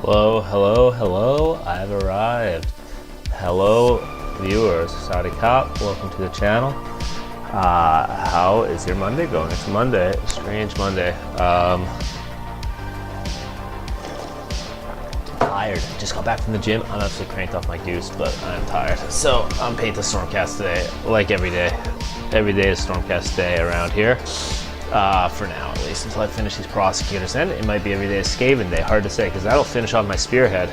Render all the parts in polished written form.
Hello, hello, hello, I've arrived. Hello, viewers. Saudi Cop, welcome to the channel. How is your Monday going? It's Monday, strange Monday. Tired, just got back from the gym. I'm absolutely cranked off my goose, but I'm tired. So I'm painting the Stormcast today, like every day. Every day is Stormcast day around here. For now at least, until I finish these Prosecutors. And it might be every day is Skaven day, hard to say, because that'll finish off my Spearhead.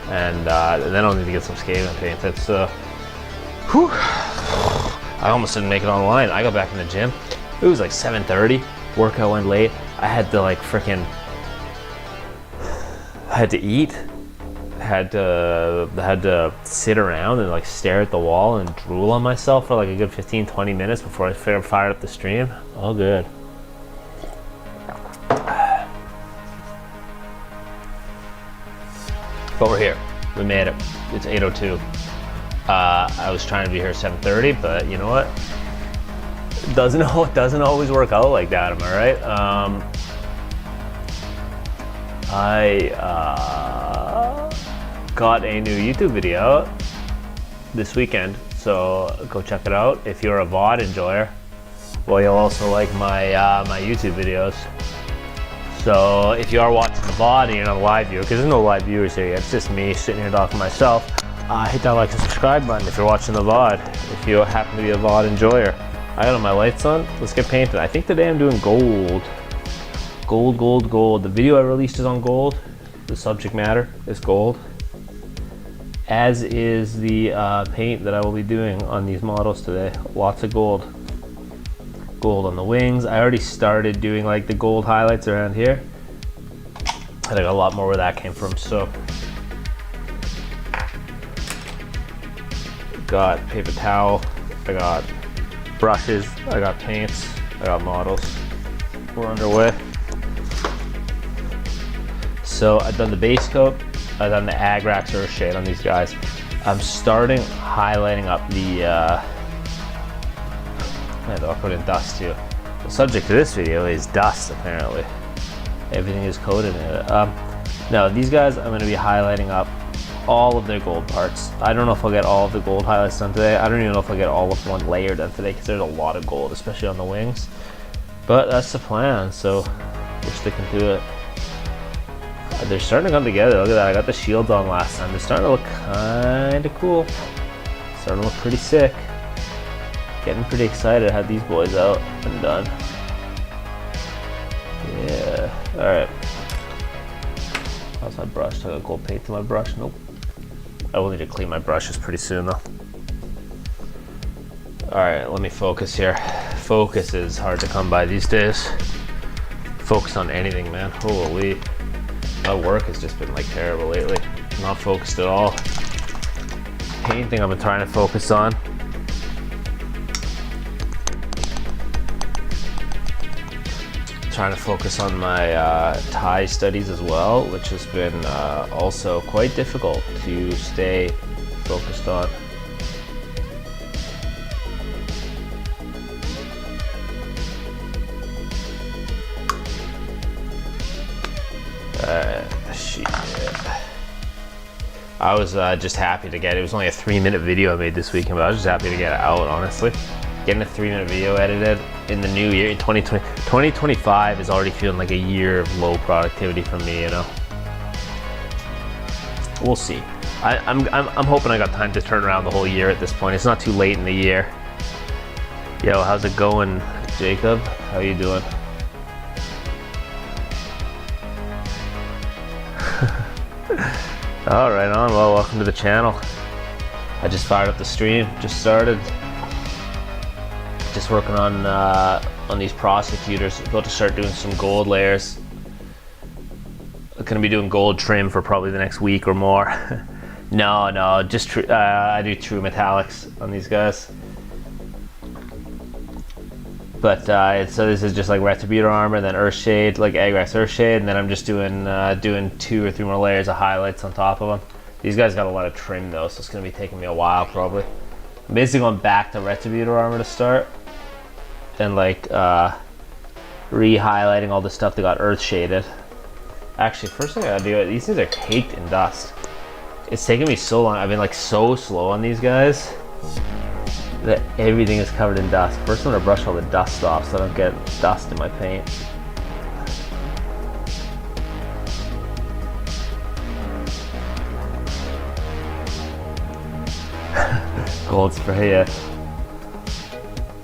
And then I'll need to get some Skaven painted, so... Whew. I almost didn't make it online. I got back in the gym. It was like 7:30, workout went late. I had to like frickin'... I had to eat. Had to sit around and like stare at the wall and drool on myself for like a good 15-20 minutes before I fired up the stream. All good. But we're here. We made it. It's 8:02. I was trying to be here at 7:30, but you know what? It doesn't always work out like that. Am I right? I got a new YouTube video this weekend, so go check it out if you're a VOD enjoyer. Well, you'll also like my my YouTube videos. So if you are watching the VOD and you're not a live viewer, because there's no live viewers here yet, it's just me sitting here talking to myself, hit that like and subscribe button if you're watching the VOD, if you happen to be a VOD enjoyer. I got my lights on, let's get painted. I think today I'm doing gold. Gold. The video I released is on gold. The subject matter is gold. As is the paint that I will be doing on these models today. Lots of gold. Gold on the wings. I already started doing like the gold highlights around here. I think a lot more where that came from, so. Got paper towel, I got brushes, I got paints, I got models. We're underway. So I've done the base coat, I've done the Agrax Earth Shade on these guys. I'm starting highlighting up the, I'll put in dust too. The subject of this video is dust, apparently. Everything is coated in it. Now these guys, I'm gonna be highlighting up all of their gold parts. I don't know if I'll get all of the gold highlights done today. I don't even know if I'll get all of one layer done today, because there's a lot of gold, especially on the wings. But that's the plan, so we're sticking to it. They're starting to come together. Look at that. I got the shields on last time. They're starting to look kind of cool. Starting to look pretty sick. Getting pretty excited to have these boys out and done. Yeah. Alright. How's my brush? I got gold paint to my brush? Nope. I will need to clean my brushes pretty soon though. Alright, let me focus here. Focus is hard to come by these days. Focus on anything, man. Holy. My work has just been like terrible lately. Not focused at all. Painting I've been trying to focus on. Trying to focus on my Thai studies as well, which has been also quite difficult to stay focused on. Shit. I was just happy to get it. It was only a 3-minute video I made this weekend, but I was just happy to get it out, honestly. Getting a 3-minute video edited in the new year, in 2020. 2025 is already feeling like a year of low productivity for me, you know. We'll see. I'm hoping I got time to turn around the whole year at this point. It's not too late in the year. Yo, how's it going, Jacob? How you doing? All right, on. Well, welcome to the channel. I just fired up the stream. Just started. Just working on these Prosecutors. About to start doing some gold layers. I'm gonna be doing gold trim for probably the next week or more. No, just I do true metallics on these guys. But so this is just like Retributor armor, then Earthshade, like Agrax Earthshade, and then I'm just doing 2 or 3 more layers of highlights on top of them. These guys got a lot of trim though, so it's gonna be taking me a while probably. I'm basically going back to Retributor armor to start, and like re-highlighting all the stuff that got Earth shaded. Actually, first thing I gotta do, these things are caked in dust. It's taken me so long. I've been like so slow on these guys that everything is covered in dust. First I'm gonna brush all the dust off so I don't get dust in my paint. Gold spray, yeah.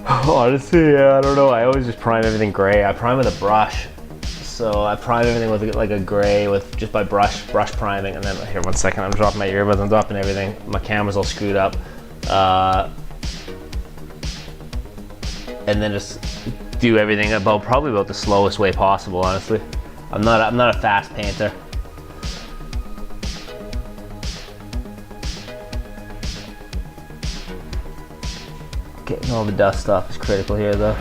Honestly, yeah, I don't know. I always just prime everything gray. I prime with a brush. So I prime everything with like a gray with just by brush priming, and then here, 1 second, I'm dropping my earbuds, I'm dropping everything. My camera's all screwed up. And then just do everything probably about the slowest way possible, honestly. I'm not a fast painter. Getting all the dust off is critical here though.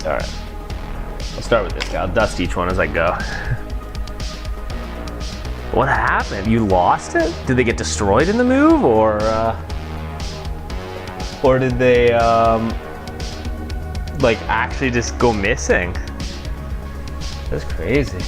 Alright, I'll start with this guy. I'll dust each one as I go. What happened? You lost it? Did they get destroyed in the move, or did they like actually just go missing? That's crazy.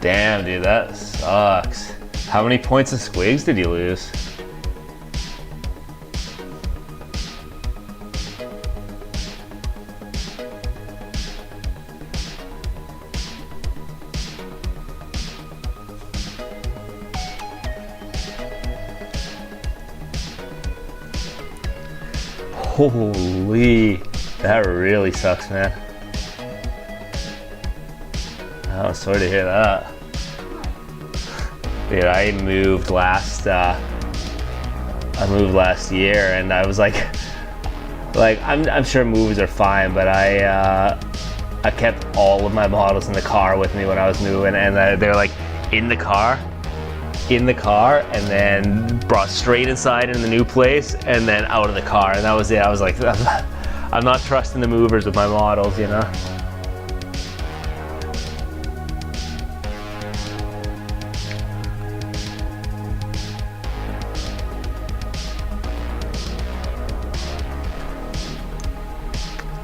Damn, dude, that sucks. How many points of squigs did you lose? Holy, that really sucks, man. Oh, sorry to hear that. Dude, I moved last year, and I was like I'm sure moves are fine, but I kept all of my bottles in the car with me when I was moving, and they're like in the car, and then brought straight inside in the new place, and then out of the car, and that was it. I was like, I'm not trusting the movers with my models, you know.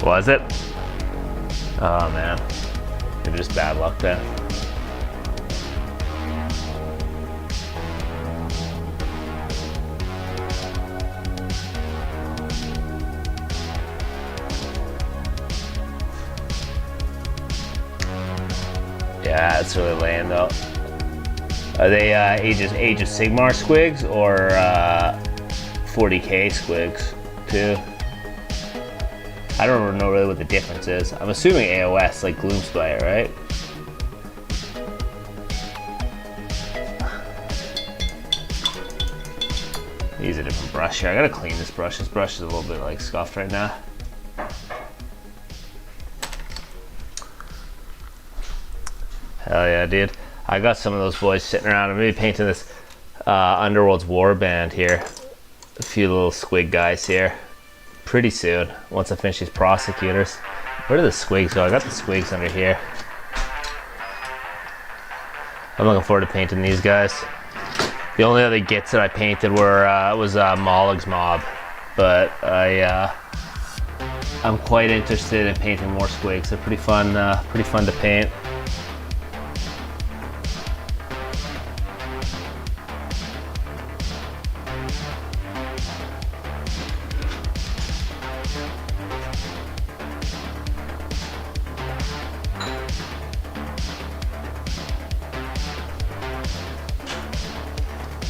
Was it? Oh man, maybe just bad luck then. Yeah, it's really lame though. Are they Age of Sigmar squigs or 40k squigs too? I don't know really what the difference is. I'm assuming AOS, like Gloomspite, right? Use a different brush here. I gotta clean this brush. This brush is a little bit like scuffed right now. Hell yeah, dude. I got some of those boys sitting around. I'm maybe painting this Underworld's Warband here. A few little squig guys here. Pretty soon, once I finish these Prosecutors. Where do the squigs go? I got the squigs under here. I'm looking forward to painting these guys. The only other gits that I painted was Mollig's Mob, but I'm quite interested in painting more squigs. They're pretty fun to paint.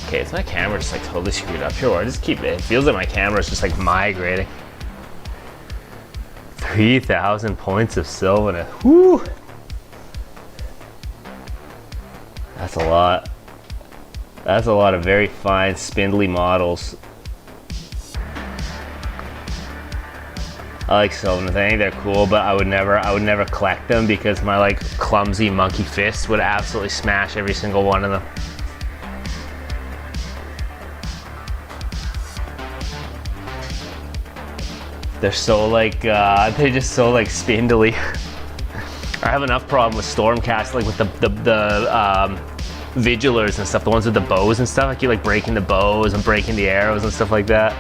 Okay, it's my camera just like totally screwed up here. I just keep it. It feels like my camera is just like migrating. 3,000 points of Sylvanas. Whoo! That's a lot. That's a lot of very fine, spindly models. I like Sylvanas. I think they're cool, but I would never collect them because my like clumsy monkey fist would absolutely smash every single one of them. They're so like, they're just so like spindly. I have enough problem with Stormcast, like with the vigilers and stuff, the ones with the bows and stuff. I keep like breaking the bows and breaking the arrows and stuff like that.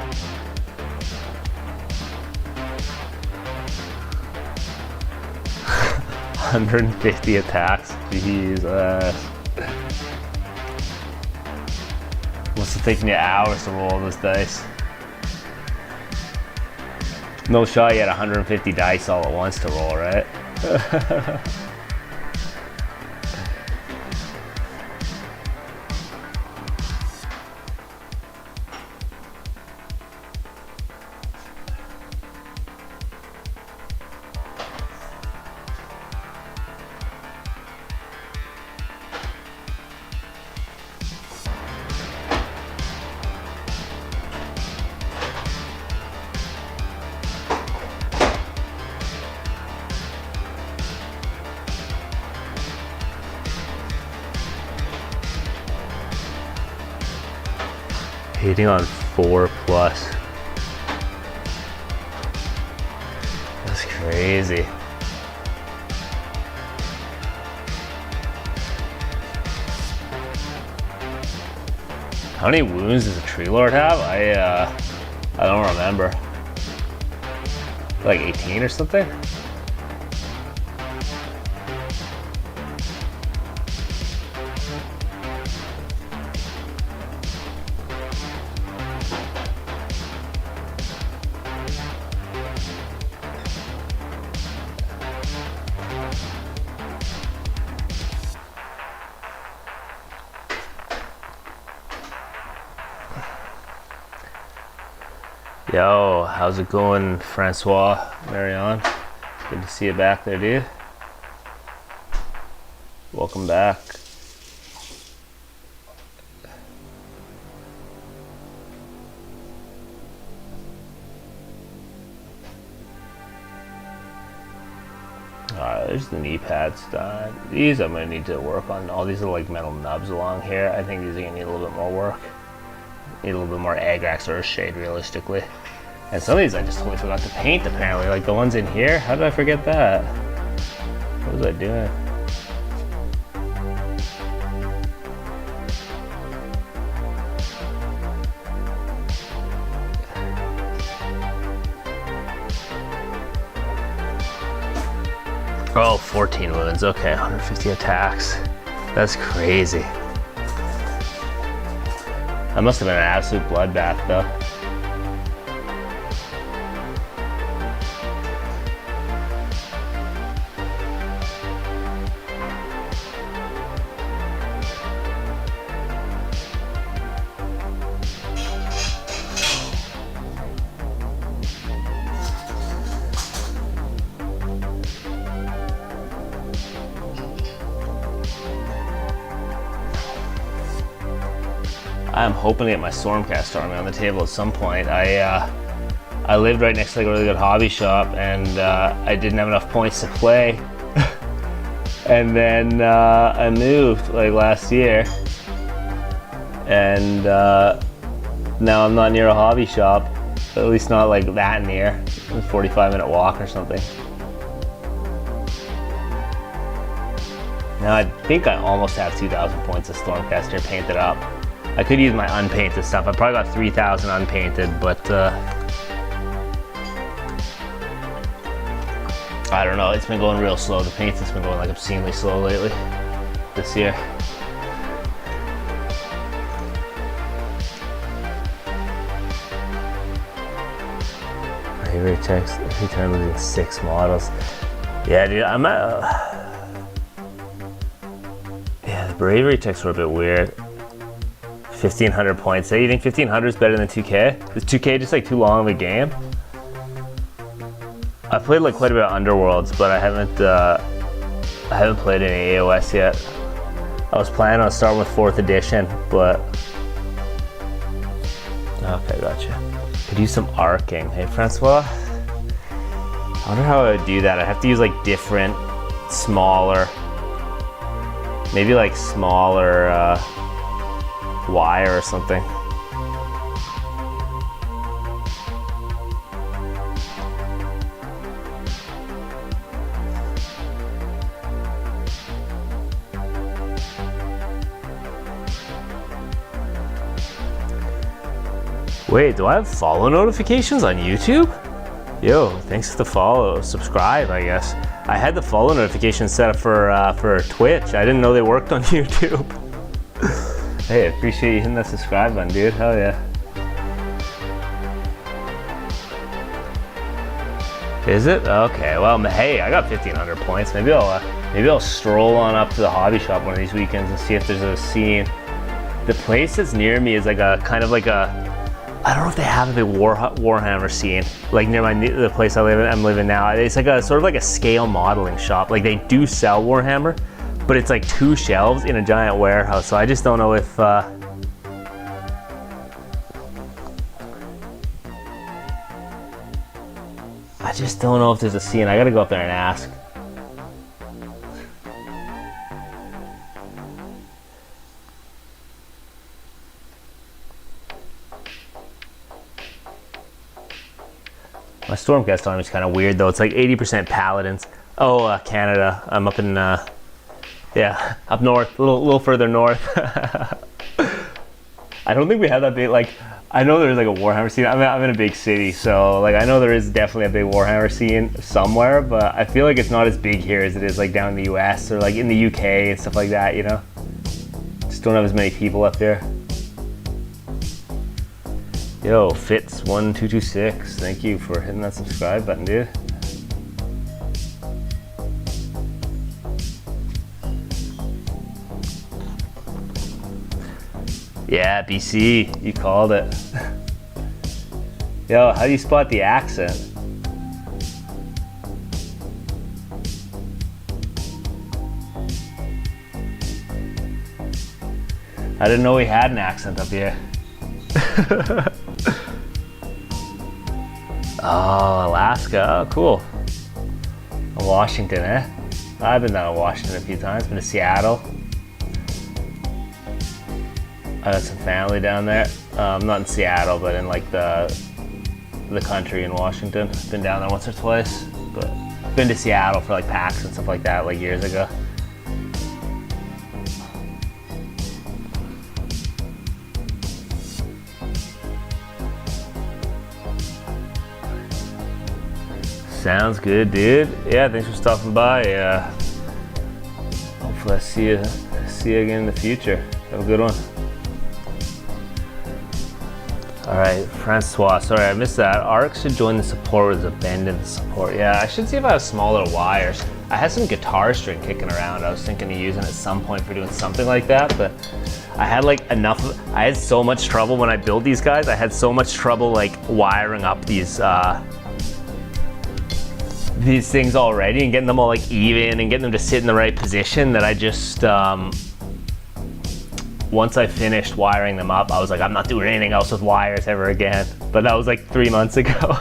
$150 attacks. Jesus. Must have taken you hours to roll this dice. No shot you had 150 dice all at once to roll, right? Hitting on 4+. That's crazy. How many wounds does a tree lord have? I don't remember. Like 18 or something? Yo, how's it going, Francois, Marion? Good to see you back there, dude. Welcome back. Alright, there's the knee pads done. These I'm gonna need to work on. All these are like metal nubs along here. I think these are gonna need a little bit more work. Need a little bit more Agrax or shade, realistically. And some of these I just totally forgot to paint, apparently. Like the ones in here, how did I forget that? What was I doing? Oh, 14 wounds, okay, 150 attacks. That's crazy. That must have been an absolute bloodbath, though. I'm hoping to get my Stormcast army on the table at some point. I lived right next to like a really good hobby shop, and I didn't have enough points to play. And then I moved like last year, and now I'm not near a hobby shop, at least not like that near. It's a 45-minute walk or something. Now I think I almost have 2,000 points of Stormcaster painted up. I could use my unpainted stuff. I probably got 3,000 unpainted, but I don't know. It's been going real slow. The paint's been going like obscenely slow lately this year. Bravery text. Every time losing 6 models. Yeah, dude. I'm at. Yeah, the bravery texts were a bit weird. 1,500 points. Hey, you think 1,500 is better than 2K? Is 2K just like too long of a game? I played like quite a bit of Underworlds, but I haven't played any AOS yet. I was planning on starting with 4th edition, but okay, gotcha. Could use some arcing. Hey, Francois. I wonder how I would do that. I'd have to use like different, smaller, maybe like smaller. Wire or something. Wait, do I have follow notifications on YouTube? Yo, thanks for the follow. Subscribe, I guess. I had the follow notifications set up for Twitch. I didn't know they worked on YouTube. Hey, I appreciate you hitting that subscribe button, dude. Hell yeah. Is it? Okay, well, hey, I got 1,500 points. Maybe I'll stroll on up to the hobby shop one of these weekends and see if there's a scene. The place that's near me is like a kind of like a, I don't know if they have a big Warhammer scene, like near the place I'm living now. It's like a sort of like a scale modeling shop. Like they do sell Warhammer, but it's like 2 shelves in a giant warehouse. So I just don't know if I just don't know if there's a scene. I gotta go up there and ask. My Stormcast time is kind of weird though. It's like 80% Paladins. Oh, Canada. I'm up in, yeah, up north, a little further north. I don't think we have that big, like, I know there's like a Warhammer scene. I'm in a big city, so like I know there is definitely a big Warhammer scene somewhere, but I feel like it's not as big here as it is like down in the US or like in the UK and stuff like that, you know? Just don't have as many people up here. Yo, Fitz1226, thank you for hitting that subscribe button, dude. Yeah, BC, you called it. Yo, how do you spot the accent? I didn't know we had an accent up here. Oh, Alaska, oh, cool. Washington, eh? I've been down to Washington a few times, been to Seattle. I got some family down there. Not in Seattle, but in like the country in Washington. Been down there once or twice, but been to Seattle for like PAX and stuff like that like years ago. Sounds good, dude. Yeah, thanks for stopping by. Hopefully I see you again in the future. Have a good one. All right, Francois, sorry I missed that. Arc should join the support with abandoned support. Yeah, I should see if I have smaller wires. I had some guitar string kicking around. I was thinking of using it at some point for doing something like that, but I had like enough I had so much trouble when I built these guys. I had so much trouble like wiring up these things already and getting them all like even and getting them to sit in the right position that I just once I finished wiring them up, I was like, I'm not doing anything else with wires ever again. But that was like 3 months ago.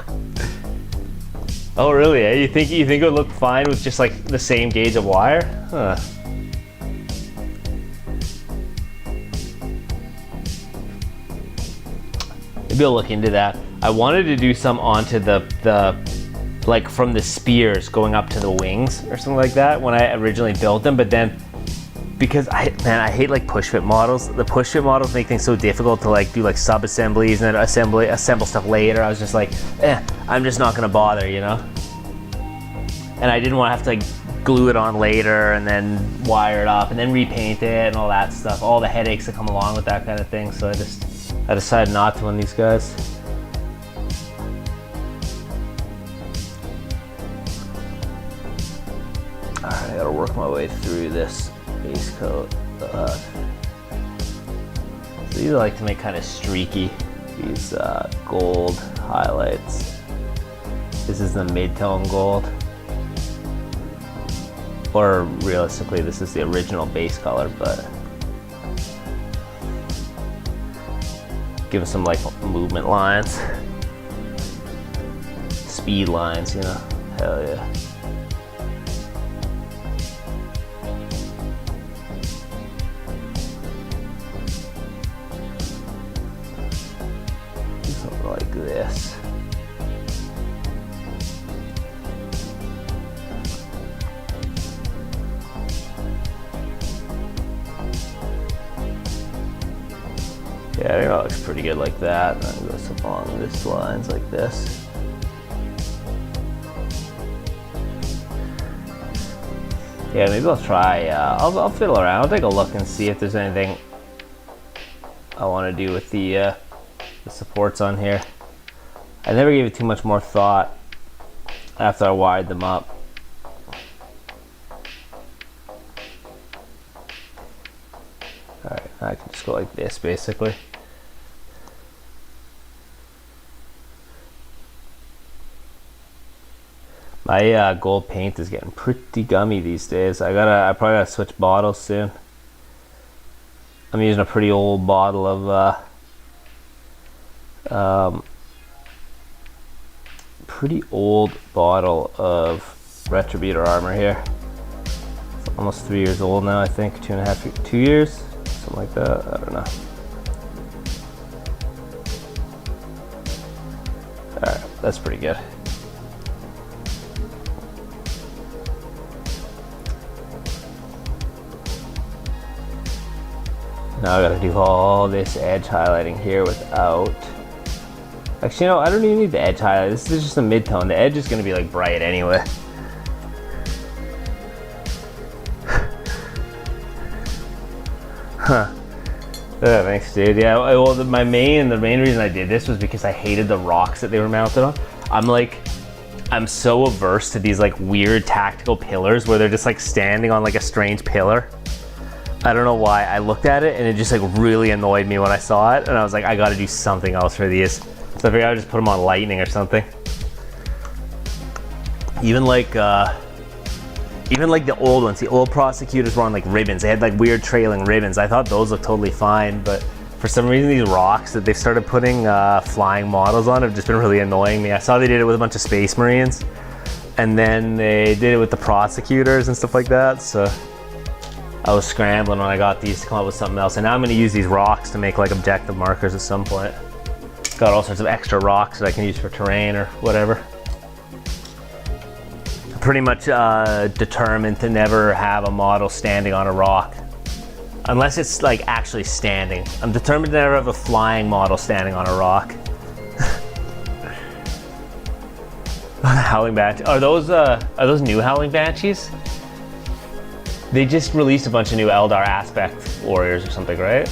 Oh really? Eh? You think it would look fine with just like the same gauge of wire? Huh. Maybe I'll look into that. I wanted to do some onto the like from the spears going up to the wings or something like that when I originally built them, but then because I hate like push fit models. The push fit models make things so difficult to like do like sub assemblies and then assemble stuff later. I was just like, I'm just not gonna bother, you know? And I didn't want to have to like glue it on later and then wire it up and then repaint it and all that stuff, all the headaches that come along with that kind of thing. So I decided not to on these guys. Alright, I gotta work my way through this base coat. So these I like to make kind of streaky, these gold highlights. This is the mid-tone gold. Or realistically, this is the original base color, but give it some like movement lines, speed lines, you know, hell yeah. Something like this. Yeah, Yeah, I think that looks pretty good like that. And then goes along this lines like this. Yeah, maybe I'll try, I'll fiddle around. I'll take a look and see if there's anything I want to do with the supports on here. I never gave it too much more thought after I wired them up. Alright, I can just go like this basically. My gold paint is getting pretty gummy these days. I probably gotta switch bottles soon. I'm using a pretty old bottle of Retributor armor here. It's almost 3 years old now, I think. 2 years, something like that. I don't know. Alright, that's pretty good. Now I gotta do all this edge highlighting here without... Actually, no, I don't even need the edge highlight. This is just a mid-tone. The edge is gonna be like bright anyway. Huh. Thanks, dude. Yeah, well, the main reason I did this was because I hated the rocks that they were mounted on. I'm so averse to these like weird tactical pillars where they're just like standing on like a strange pillar. I don't know why. I looked at it and it just like really annoyed me when I saw it, and I was like, I gotta do something else for these. So I figured I'd just put them on lightning or something. Even like the old ones, the old Prosecutors were on like ribbons. They had like weird trailing ribbons. I thought those looked totally fine, but for some reason these rocks that they've started putting flying models on have just been really annoying me. I saw they did it with a bunch of Space Marines, and then they did it with the Prosecutors and stuff like that, so I was scrambling when I got these to come up with something else. And now I'm going to use these rocks to make like objective markers at some point. Got all sorts of extra rocks that I can use for terrain or whatever. I'm pretty much determined to never have a model standing on a rock. Unless it's like actually standing. I'm determined to never have a flying model standing on a rock. Howling Banshee. Are those new Howling Banshees? They just released a bunch of new Eldar Aspect Warriors or something, right?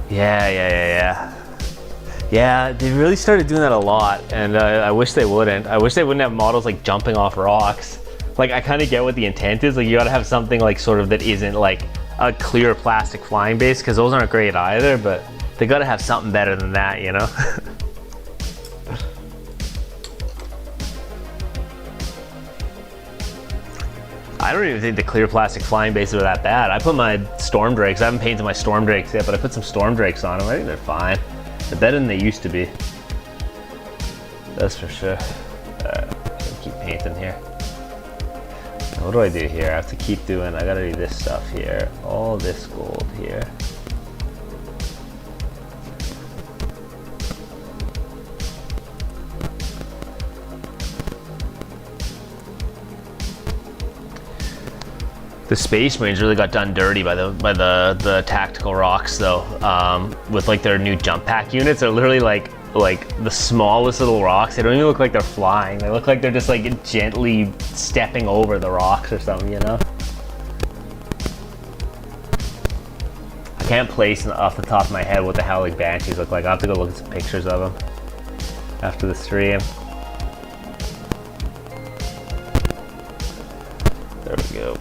Yeah, they really started doing that a lot, and I wish they wouldn't. I wish they wouldn't have models like jumping off rocks. Like, I kind of get what the intent is. Like, you gotta have something like sort of that isn't like a clear plastic flying base, because those aren't great either, but they gotta have something better than that, you know? I don't even think the clear plastic flying bases are that bad. I put my Storm Drakes, I haven't painted my Storm Drakes yet, but I put some Storm Drakes on them. I think they're fine. They're better than they used to be. That's for sure. Alright, keep painting here. What do I do here? I have to keep doing, I gotta do this stuff here. All this gold here. The Space Marines really got done dirty by the tactical rocks though. With like their new jump pack units, they're literally like the smallest little rocks. They don't even look like they're flying. They look like they're just like gently stepping over the rocks or something, you know? I can't place off the top of my head what the Howling Banshees look like. I'll have to go look at some pictures of them after the stream. There we go.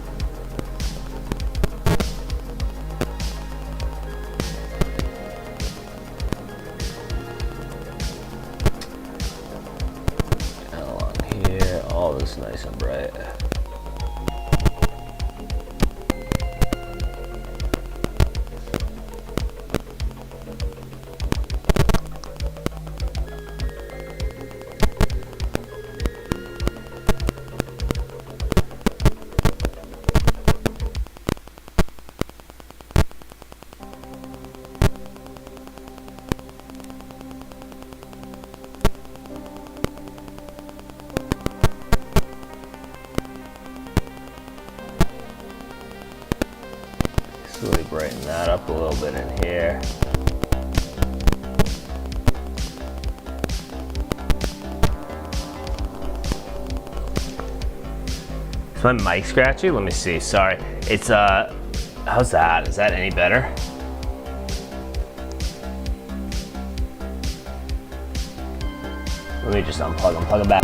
All this nice and bright. a little bit in here. Is my mic scratchy? Let me see. Sorry. It's how's that? Is that any better? Let me just unplug it back.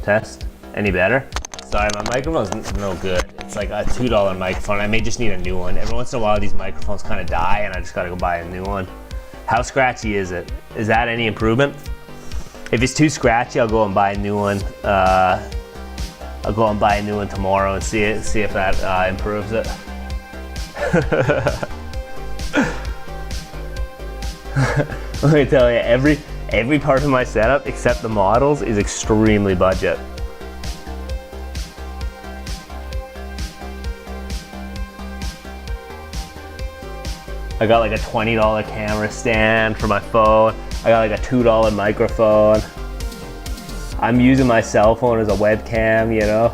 Test. Any better? Sorry, my microphone's no good. It's like a $2 microphone. I may just need a new one. Every once in a while, these microphones kind of die, and I just gotta go buy a new one. How scratchy is it? Is that any improvement? If it's too scratchy, I'll go and buy a new one. I'll go and buy a new one tomorrow and see if that improves it. Let me tell you, every part of my setup except the models is extremely budget. I got like a $20 camera stand for my phone. I got like a $2 microphone. I'm using my cell phone as a webcam, you know.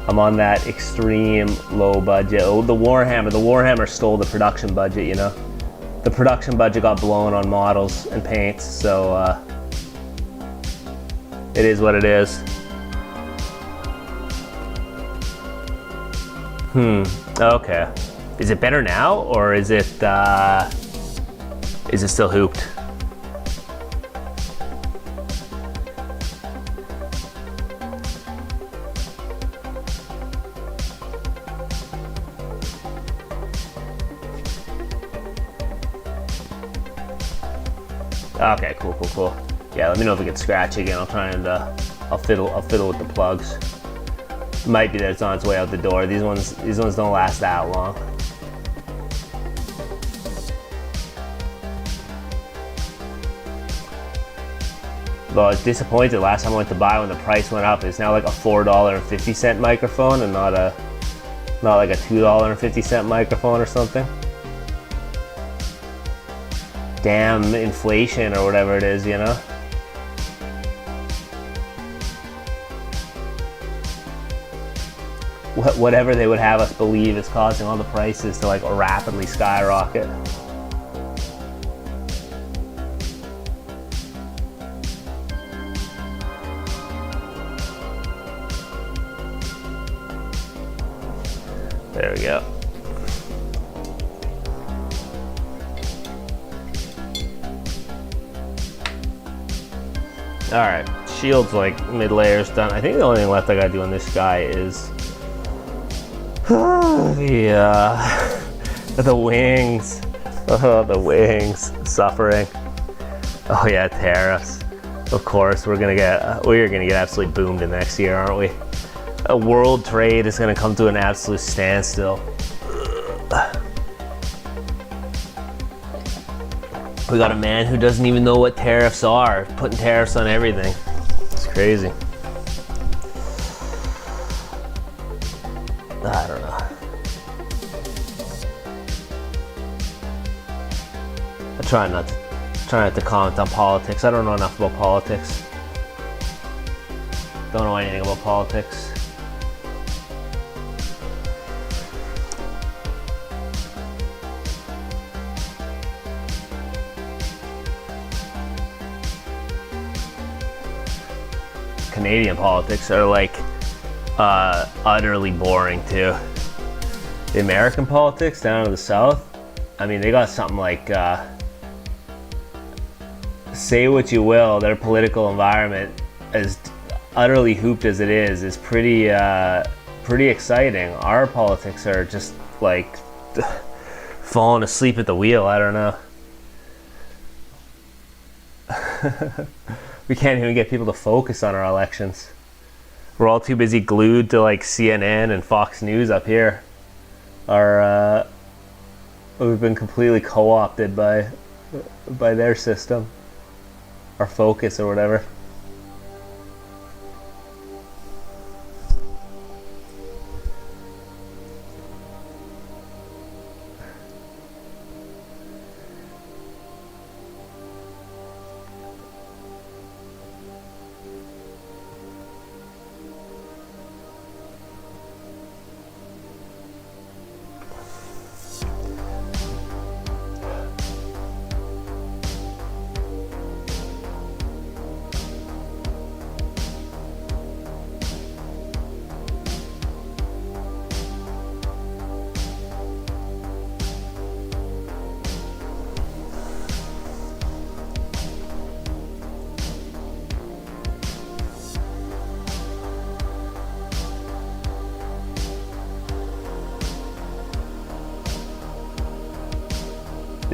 I'm on that extreme low budget. Oh, the Warhammer stole the production budget, you know. The production budget got blown on models and paints, so it is what it is. Okay. Is it better now, or is it still hooped? Okay, cool. Yeah, let me know if it gets scratchy again. I'll try and I'll fiddle with the plugs. Might be that it's on its way out the door. These ones don't last that long. Well, I was disappointed last time I went to buy when the price went up. It's now like a $4.50 microphone and not like a $2.50 microphone or something. Damn inflation or whatever it is, you know? Whatever they would have us believe is causing all the prices to like rapidly skyrocket. There we go. Alright, shield's like mid-layer's done. I think the only thing left I gotta do on this guy is the wings. Oh, the wings. Suffering. Oh yeah, tariffs. Of course, we're gonna get absolutely boomed in next year, aren't we? World trade is gonna come to an absolute standstill. We got a man who doesn't even know what tariffs are, putting tariffs on everything. It's crazy. I don't know. I try not to comment on politics. I don't know enough about politics. Don't know anything about politics. Canadian politics are like utterly boring too. The American politics down to the south, I mean, they got something like say what you will, their political environment, as utterly hooped as it is pretty exciting. Our politics are just like falling asleep at the wheel. I don't know. We can't even get people to focus on our elections. We're all too busy glued to like CNN and Fox News up here. We've been completely co-opted by their system, our focus or whatever.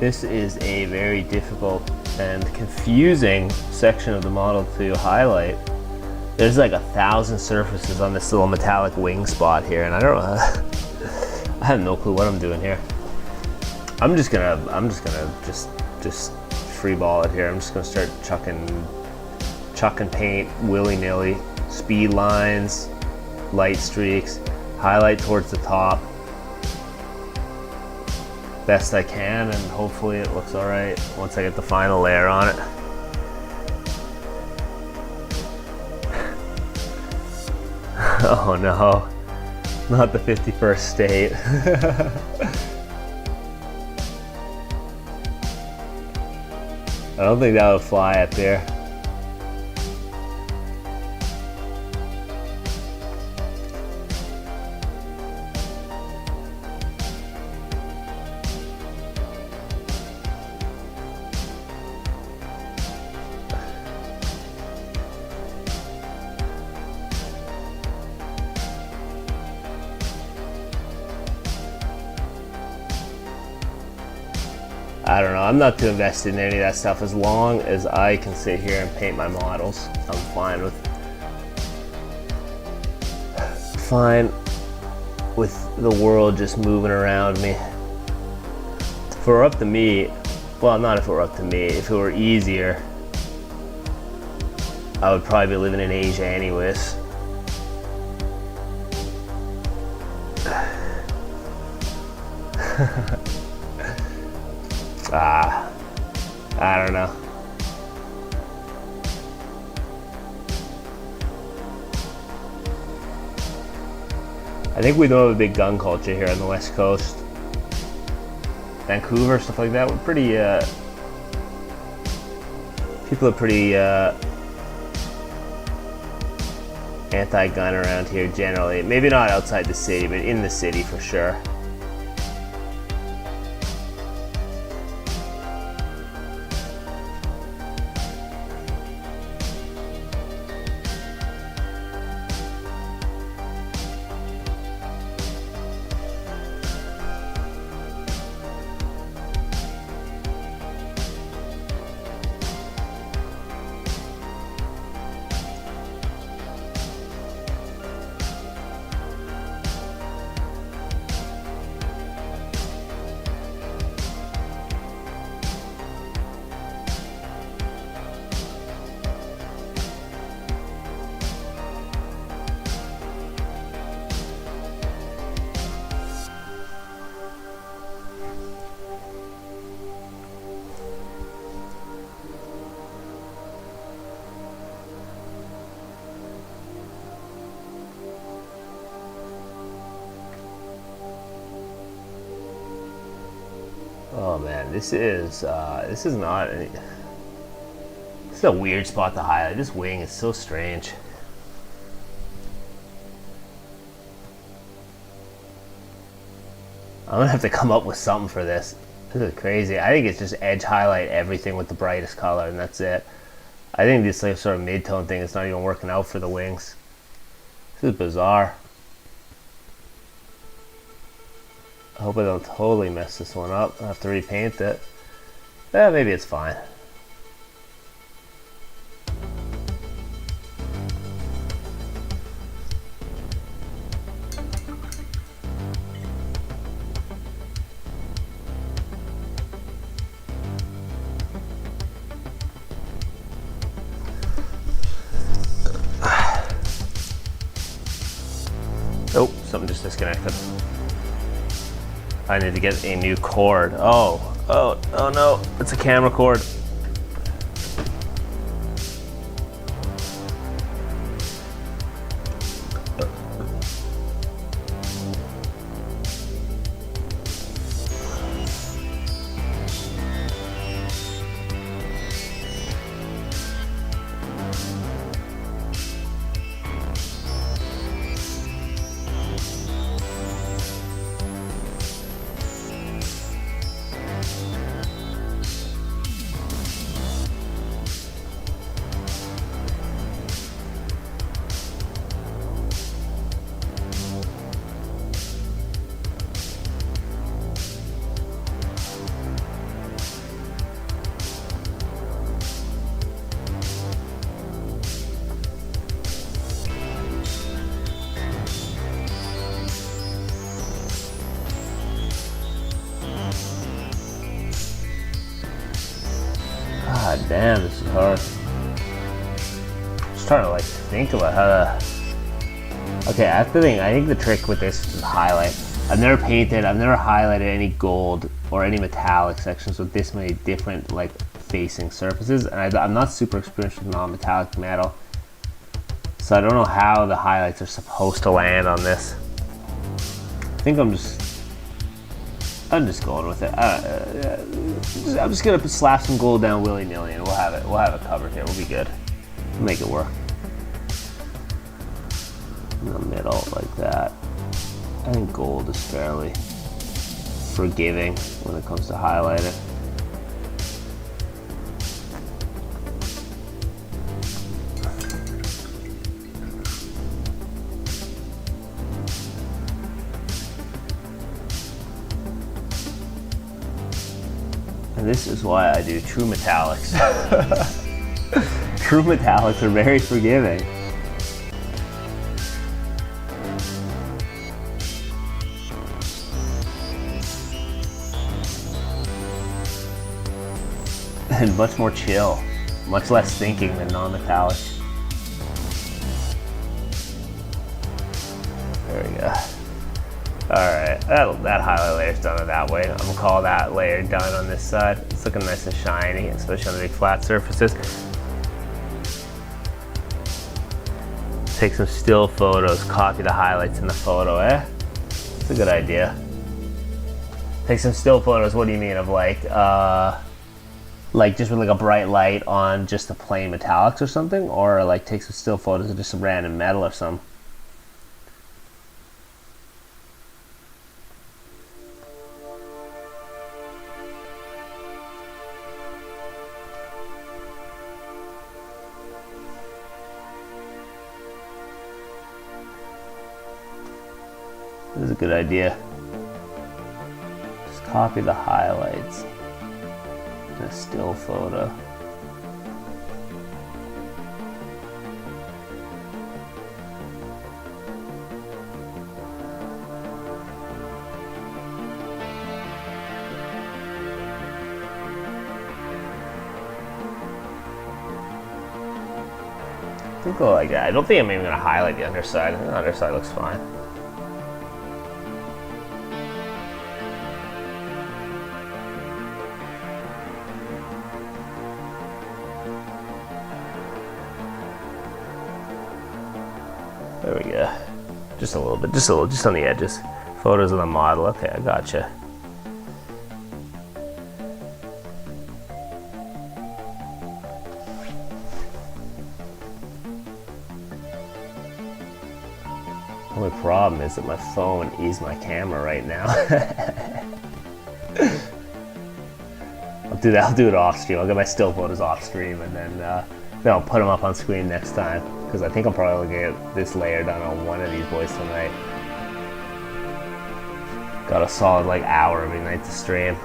This is a very difficult and confusing section of the model to highlight. There's like 1,000 surfaces on this little metallic wing spot here, and I don't know. I have no clue what I'm doing here. I'm just gonna just free ball it here. I'm just gonna start chucking paint willy-nilly, speed lines, light streaks, highlight towards the top best I can, and hopefully it looks all right once I get the final layer on it. Oh no, not the 51st state. I don't think that would fly up here. I don't know, I'm not too invested in any of that stuff. As long as I can sit here and paint my models, I'm fine with the world just moving around me. If it were up to me, well, not if it were up to me, if it were easier, I would probably be living in Asia anyways. I don't know. I think we don't have a big gun culture here on the West Coast. Vancouver, stuff like that, we're pretty, people are pretty anti-gun around here generally. Maybe not outside the city, but in the city for sure. Oh man, this is not any, this is a weird spot to highlight. This wing is so strange. I'm gonna have to come up with something for this. This is crazy. I think it's just edge highlight everything with the brightest color, and that's it. I think this like sort of mid-tone thing is not even working out for the wings. This is bizarre. I hope I don't totally mess this one up. I'll have to repaint it. Yeah, maybe it's fine. Oh, something just disconnected. I need to get a new cord. Oh no, it's a camera cord. Damn, this is hard. Just trying to like think about how to. Okay, that's the thing. I think the trick with this is highlight. I've never highlighted any gold or any metallic sections with this many different like facing surfaces, and I'm not super experienced with non-metallic metal, so I don't know how the highlights are supposed to land on this. I think I'm just going with it. I'm just gonna slap some gold down willy-nilly, and we'll have it covered here. We'll be good. We'll make it work. In the middle like that. I think gold is fairly forgiving when it comes to highlighting. And this is why I do true metallics. True metallics are very forgiving. And much more chill, much less thinking than non-metallic. There we go. Alright, that highlight layer's done it that way. I'm gonna call that layer done on this side. It's looking nice and shiny, especially on the big flat surfaces. Take some still photos, copy the highlights in the photo, It's a good idea. Take some still photos, what do you mean of like just with like a bright light on just the plain metallics or something? Or like take some still photos of just some random metal or something? This is a good idea. Just copy the highlights. A still photo. I think go like that. I don't think I'm even gonna highlight the underside. I think the underside looks fine. There we go. Just a little bit, just on the edges. Photos of the model. Okay, I gotcha. Only problem is that my phone is my camera right now. I'll do it off stream. I'll get my still photos off stream, and then I'll put them up on screen next time. Because I think I'm probably gonna get this layer done on one of these boys tonight. Got a solid like hour every night to stream.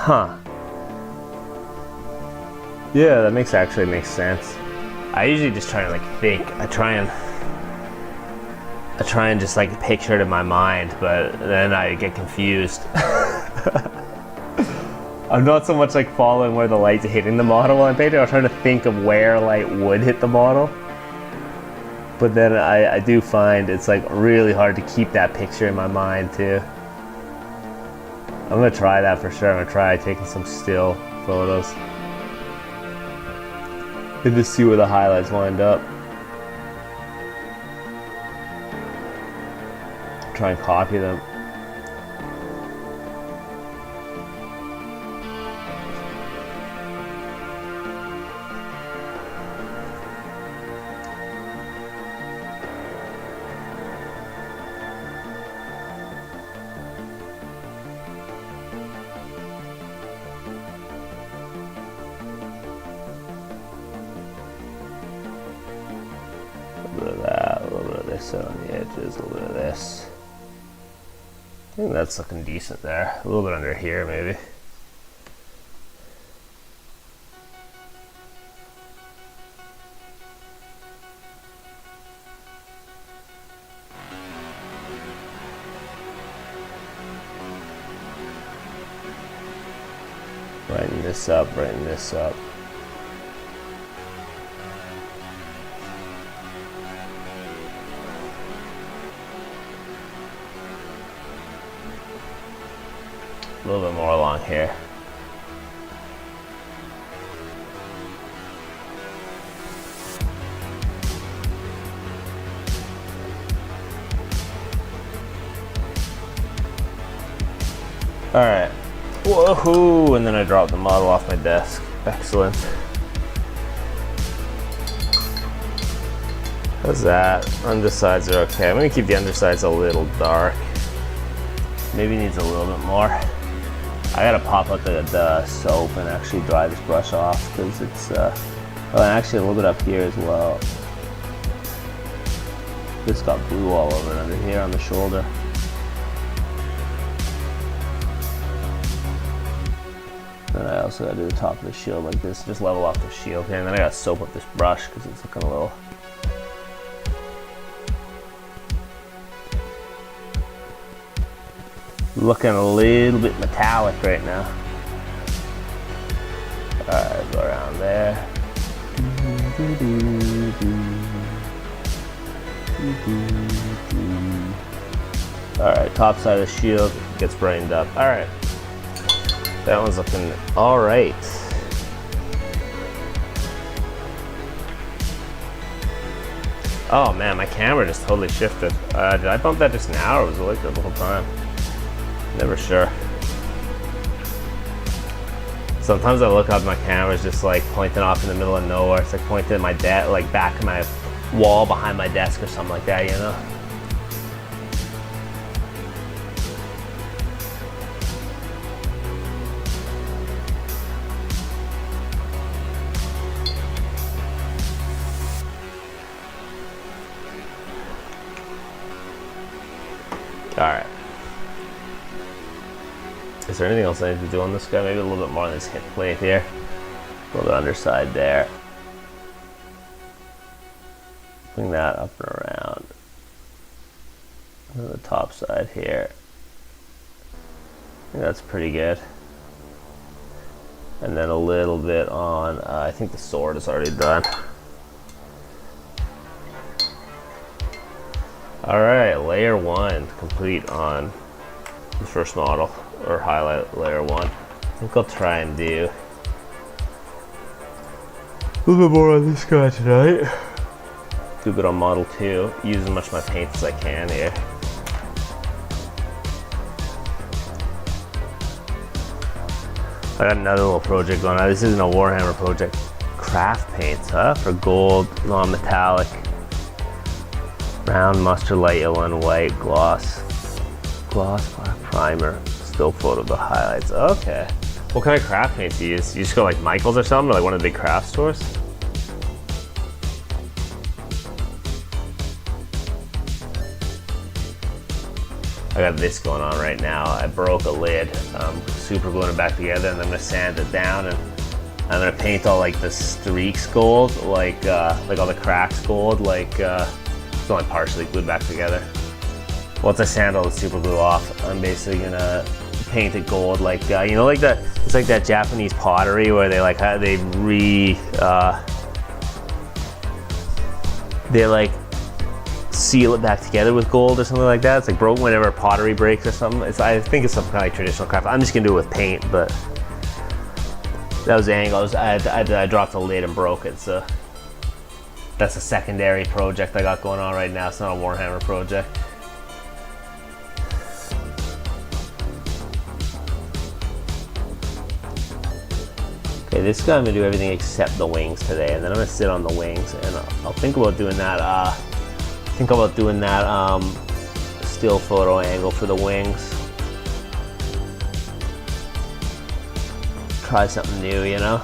Huh. Yeah, that makes sense. I usually just try to like think. I try and just like picture it in my mind, but then I get confused. I'm not so much like following where the light's hitting the model while I'm painting. I'm trying to think of where light would hit the model. But then I do find it's like really hard to keep that picture in my mind too. I'm gonna try that for sure. I'm gonna try taking some still photos and just see where the highlights wind up. Try and copy them. set on the edges, a little bit of this. I think that's looking decent there. A little bit under here, maybe. Brighten this up, brighten this up. A little bit more along here. All right. Woohoo! And then I dropped the model off my desk. Excellent. How's that? Undersides are okay. I'm gonna keep the undersides a little dark. Maybe needs a little bit more. I gotta pop out the soap and actually dry this brush off because it's, oh, and actually a little bit up here as well. This got blue all over it under here on the shoulder. Then I also gotta do the top of the shield like this, just level off the shield here, and then I gotta soap up this brush because it's looking a little. Looking a little bit metallic right now. Alright, go around there. Alright, top side of the shield gets brightened up. Alright. That one's looking alright. Oh man, my camera just totally shifted. Did I bump that just now or was it like that the whole time? Never sure. Sometimes I look up, my camera's just like pointing off in the middle of nowhere. It's like pointing at my like back of my wall behind my desk or something like that, you know? All right. Is there anything else I need to do on this guy? Maybe a little bit more on this hip plate here. A little bit underside there. Bring that up and around. And the top side here. I think that's pretty good. And then a little bit on, I think the sword is already done. All right, layer one complete on the first model, or highlight layer one. I think I'll try and do a little bit more on this guy tonight. Do a bit on model two. Use as much of my paint as I can here. I got another little project going on. This isn't a Warhammer project. Craft paints, huh? For gold, non-metallic. Brown, mustard, light yellow, and white, gloss, black primer, still photo of the highlights. Okay. What kind of craft paints do you use? You just go like Michael's or something, or like one of the big craft stores? I got this going on right now. I broke a lid, super gluing it back together, and I'm gonna sand it down, and I'm gonna paint all like the streaks gold, like all the cracks gold, like. It's only partially glued back together. Once I sand all the super glue off, I'm basically gonna paint it gold, like you know, like that. It's like that Japanese pottery where they like they like seal it back together with gold or something like that. It's like broken whenever pottery breaks or something. I think it's some kind of like traditional craft. I'm just gonna do it with paint, but that was the angle. I dropped the lid and broke it, so. That's a secondary project I got going on right now. It's not a Warhammer project. Okay, this guy I'm gonna do everything except the wings today, and then I'm gonna sit on the wings, and I'll think about doing that. Still photo angle for the wings. Try something new, you know.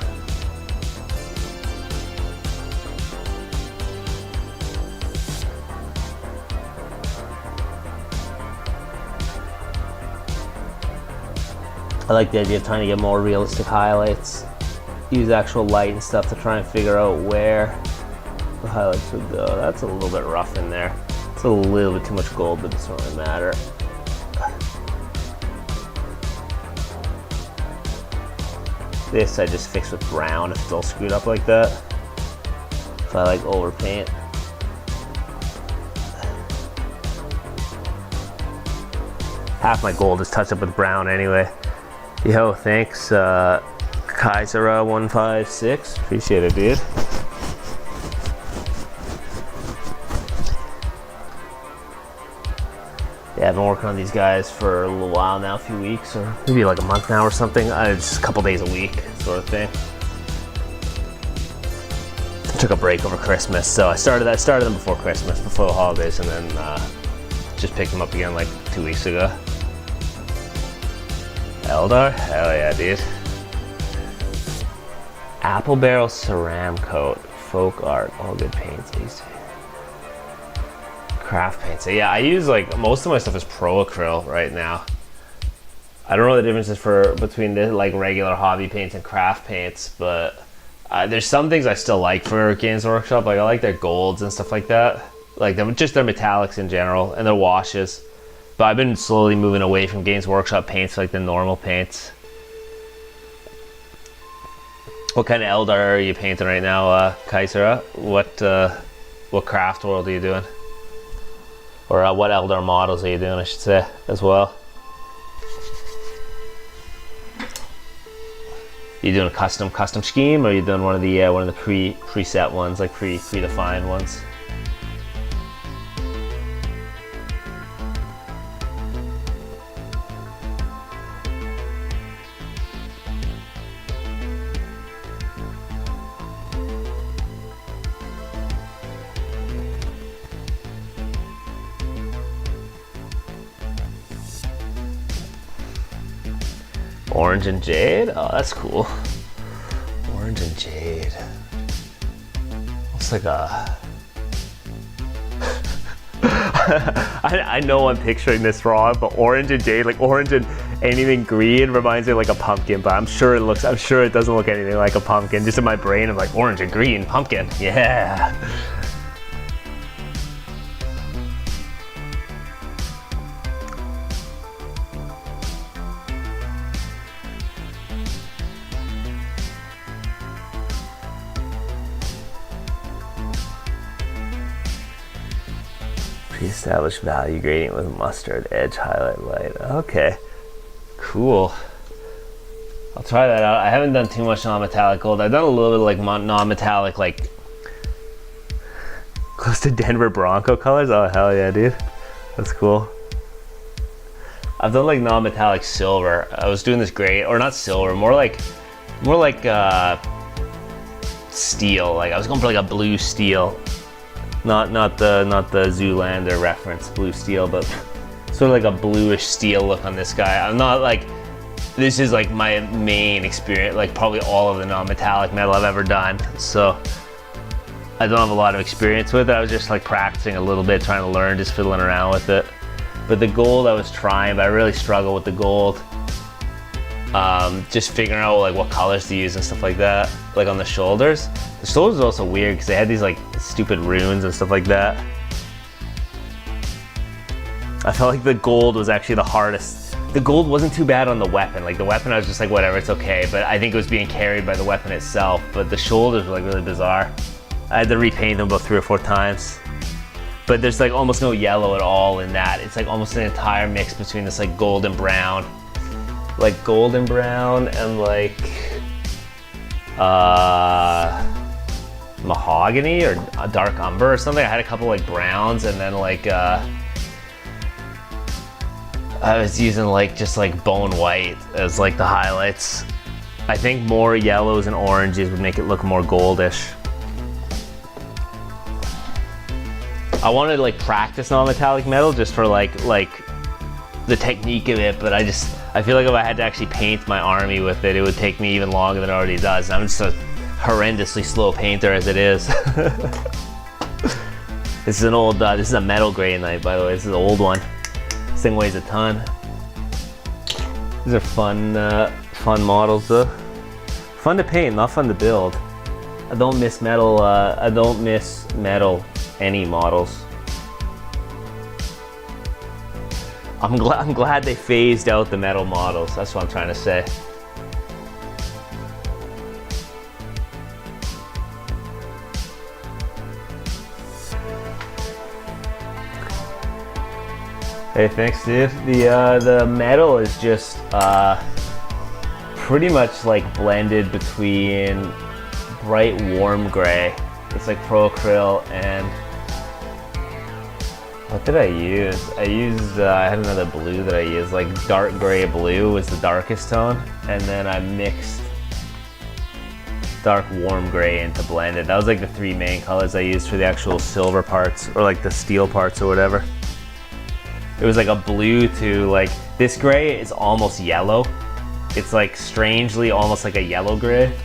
I like the idea of trying to get more realistic highlights. Use actual light and stuff to try and figure out where the highlights would go. That's a little bit rough in there. It's a little bit too much gold, but it doesn't really matter. This I just fixed with brown if it's all screwed up like that. If I like overpaint. Half my gold is touched up with brown anyway. Yo, thanks Kaisera156. Appreciate it, dude. Yeah, I've been working on these guys for a little while now, a few weeks, or maybe like a month now or something. Just a couple days a week, sort of thing. Took a break over Christmas, so I started them before Christmas, before the holidays, and then just picked them up again like 2 weeks ago. Eldar? Hell yeah, dude. Apple Barrel Ceram Coat, Folk Art, all good paints. Craft paints. So yeah, I use like most of my stuff is pro acryl right now. I don't know the differences between the like regular hobby paints and craft paints, but there's some things I still like for Games Workshop. Like I like their golds and stuff like that. Like just their metallics in general and their washes. But I've been slowly moving away from Games Workshop paints, like the normal paints. What kind of Eldar are you painting right now, Kaisera? What craft world are you doing? Or what Eldar models are you doing, I should say, as well? You doing a custom scheme, or are you doing one of the preset ones, like predefined ones? Orange and Jade? Oh, that's cool. Orange and Jade. Looks like a... I know I'm picturing this wrong, but orange and jade, like orange and anything green reminds me of like a pumpkin, but I'm sure it doesn't look anything like a pumpkin. Just in my brain, I'm like orange and green, pumpkin, yeah. Pre-established value gradient with mustard, edge, highlight, light. Okay, cool. I'll try that out. I haven't done too much non-metallic gold. I've done a little bit of like non-metallic, like close to Denver Bronco colors. Oh hell yeah, dude, that's cool. I've done like non-metallic silver. I was doing this gray, or not silver, more like steel. Like I was going for like a blue steel. Not the Zoolander reference, blue steel, but sort of like a bluish steel look on this guy. I'm not like, this is like my main experience, like probably all of the non-metallic metal I've ever done. So I don't have a lot of experience with it. I was just like practicing a little bit, trying to learn, just fiddling around with it. But the gold I was trying, but I really struggle with the gold. Just figuring out like what colors to use and stuff like that, like on the shoulders. The shoulders are also weird because they had these like stupid runes and stuff like that. I felt like the gold was actually the hardest. The gold wasn't too bad on the weapon. Like the weapon I was just like whatever, it's okay, but I think it was being carried by the weapon itself. But the shoulders were like really bizarre. I had to repaint them about 3 or 4 times. But there's like almost no yellow at all in that. It's like almost an entire mix between this like gold and brown. Like golden brown and like mahogany or a dark umber or something. I had a couple like browns, and then like I was using like just like bone white as like the highlights. I think more yellows and oranges would make it look more goldish. I wanted to like practice non-metallic metal just for like the technique of it, but I feel like if I had to actually paint my army with it, it would take me even longer than it already does. I'm just a horrendously slow painter as it is. This is an old, this is a metal gray knight, by the way. This is an old one. This thing weighs a ton. This These are fun, fun models though. Fun to paint, not fun to build. I don't miss metal. I don't miss metal any models. I'm glad they phased out the metal models. That's what I'm trying to say. Hey, thanks, dude. The metal is just pretty much like blended between bright warm gray. It's like pro acryl and what did I use? I had another blue that I used, like dark gray blue was the darkest tone, and then I mixed dark warm gray into blended. That was like the three main colors I used for the actual silver parts, or like the steel parts or whatever. It was like a blue to like, this gray is almost yellow. It's like strangely almost like a yellow gray.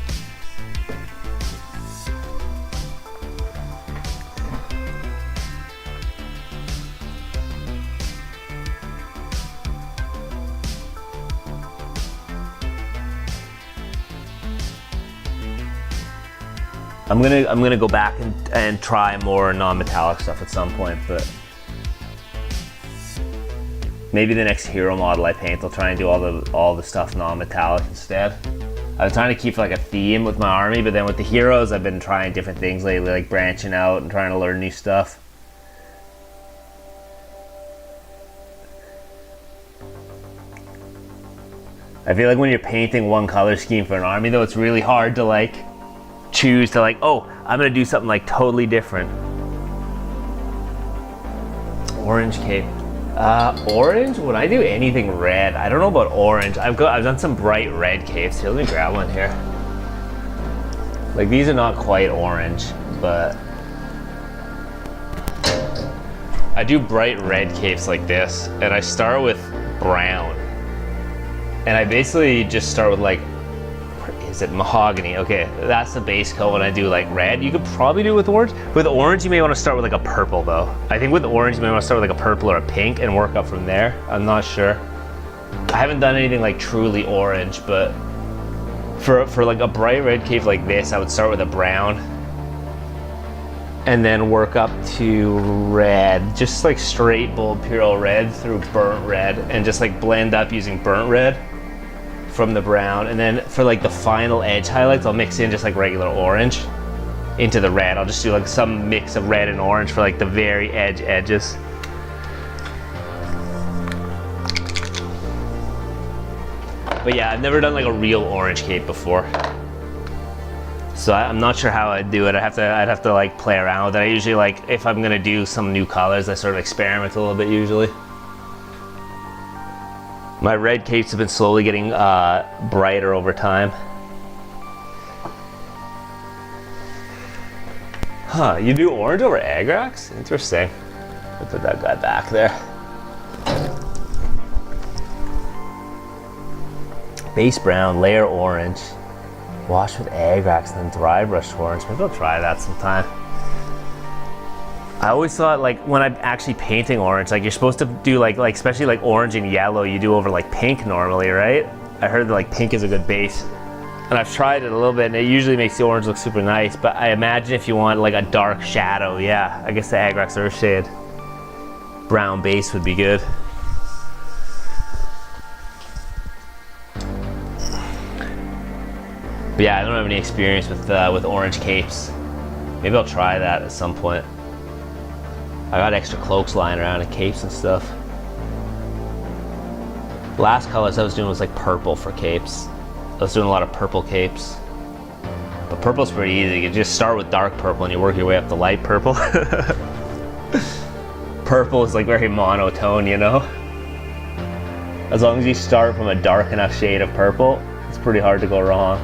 I'm gonna go back and try more non-metallic stuff at some point, but maybe the next hero model I paint, I'll try and do all the stuff non-metallic instead. I'm trying to keep like a theme with my army, but then with the heroes, I've been trying different things lately, like branching out and trying to learn new stuff. I feel like when you're painting one color scheme for an army though, it's really hard to like choose to like, oh, I'm gonna do something like totally different. Orange cape. Orange? When I do anything red, I don't know about orange. I've done some bright red capes. Here, let me grab one here. Like these are not quite orange, but I do bright red capes like this, and I start with brown. And I basically just start with like, is it mahogany? Okay, that's the base coat when I do like red. You could probably do it with orange. With orange, you may want to start with like a purple though. I think with orange, you may want to start with like a purple or a pink and work up from there. I'm not sure. I haven't done anything like truly orange, but for like a bright red cape like this, I would start with a brown and then work up to red, just like straight bold pure red through burnt red, and just like blend up using burnt red from the brown. And then for like the final edge highlights, I'll mix in just like regular orange into the red. I'll just do like some mix of red and orange for like the very edges. But yeah, I've never done like a real orange cape before, so I'm not sure how I'd do it. I'd have to like play around with it. I usually like, if I'm gonna do some new colors, I sort of experiment a little bit usually. My red capes have been slowly getting brighter over time. Huh, you do orange over Agrax? Interesting. I'll put that guy back there. Base brown, layer orange. Wash with Agrax and then dry brush orange. Maybe I'll try that sometime. I always thought like when I'm actually painting orange, like you're supposed to do like especially like orange and yellow, you do over like pink normally, right? I heard that like pink is a good base, and I've tried it a little bit and it usually makes the orange look super nice, but I imagine if you want like a dark shadow, yeah, I guess the Agrax Earthshade brown base would be good. But yeah, I don't have any experience with orange capes. Maybe I'll try that at some point. I got extra cloaks lying around and capes and stuff. Last colors I was doing was like purple for capes. I was doing a lot of purple capes. But purple's pretty easy. You just start with dark purple and you work your way up to light purple. Purple is like very monotone, you know? As long as you start from a dark enough shade of purple, it's pretty hard to go wrong.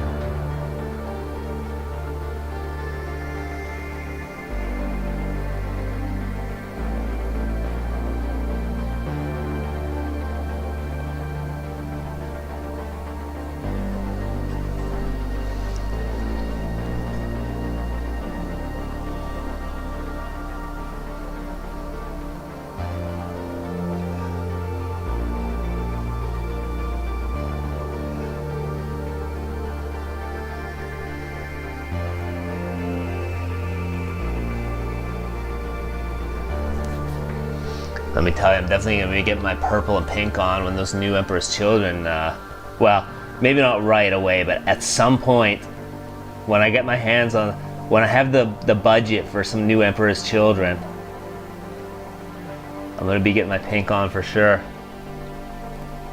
Let me tell you, I'm definitely gonna be getting my purple and pink on when those new Emperor's Children, well, maybe not right away, but at some point, when I get my hands on, when I have the budget for some new Emperor's Children, I'm gonna be getting my pink on for sure.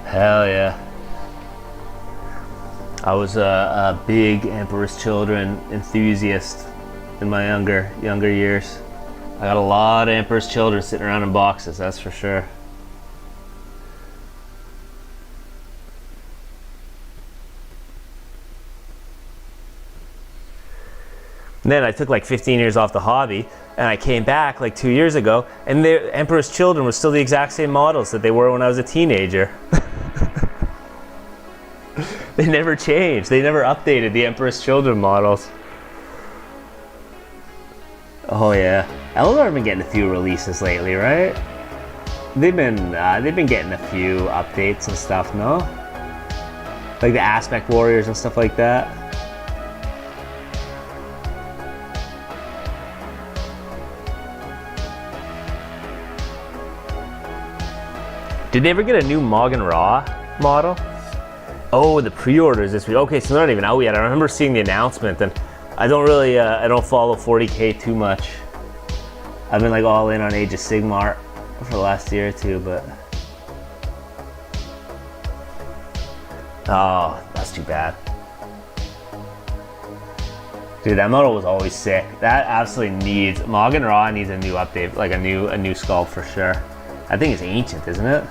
Hell yeah. I was a big Emperor's Children enthusiast in my younger years. I got a lot of Emperor's Children sitting around in boxes, that's for sure. And then I took like 15 years off the hobby, and I came back like 2 years ago, and the Emperor's Children were still the exact same models that they were when I was a teenager. They never changed. They never updated the Emperor's Children models. Oh yeah, Eldar have been getting a few releases lately, right? They've been getting a few updates and stuff, no? Like the Aspect Warriors and stuff like that. Did they ever get a new Moggen Raw model? Oh, the pre-orders this week. Okay, so they're not even out yet. I remember seeing the announcement, and I don't really, I don't follow 40K too much. I've been like all in on Age of Sigmar for the last year or two, but... Oh, that's too bad. Dude, that model was always sick. That absolutely needs, Moggen Raw needs a new update, like a new sculpt for sure. I think it's ancient, isn't it?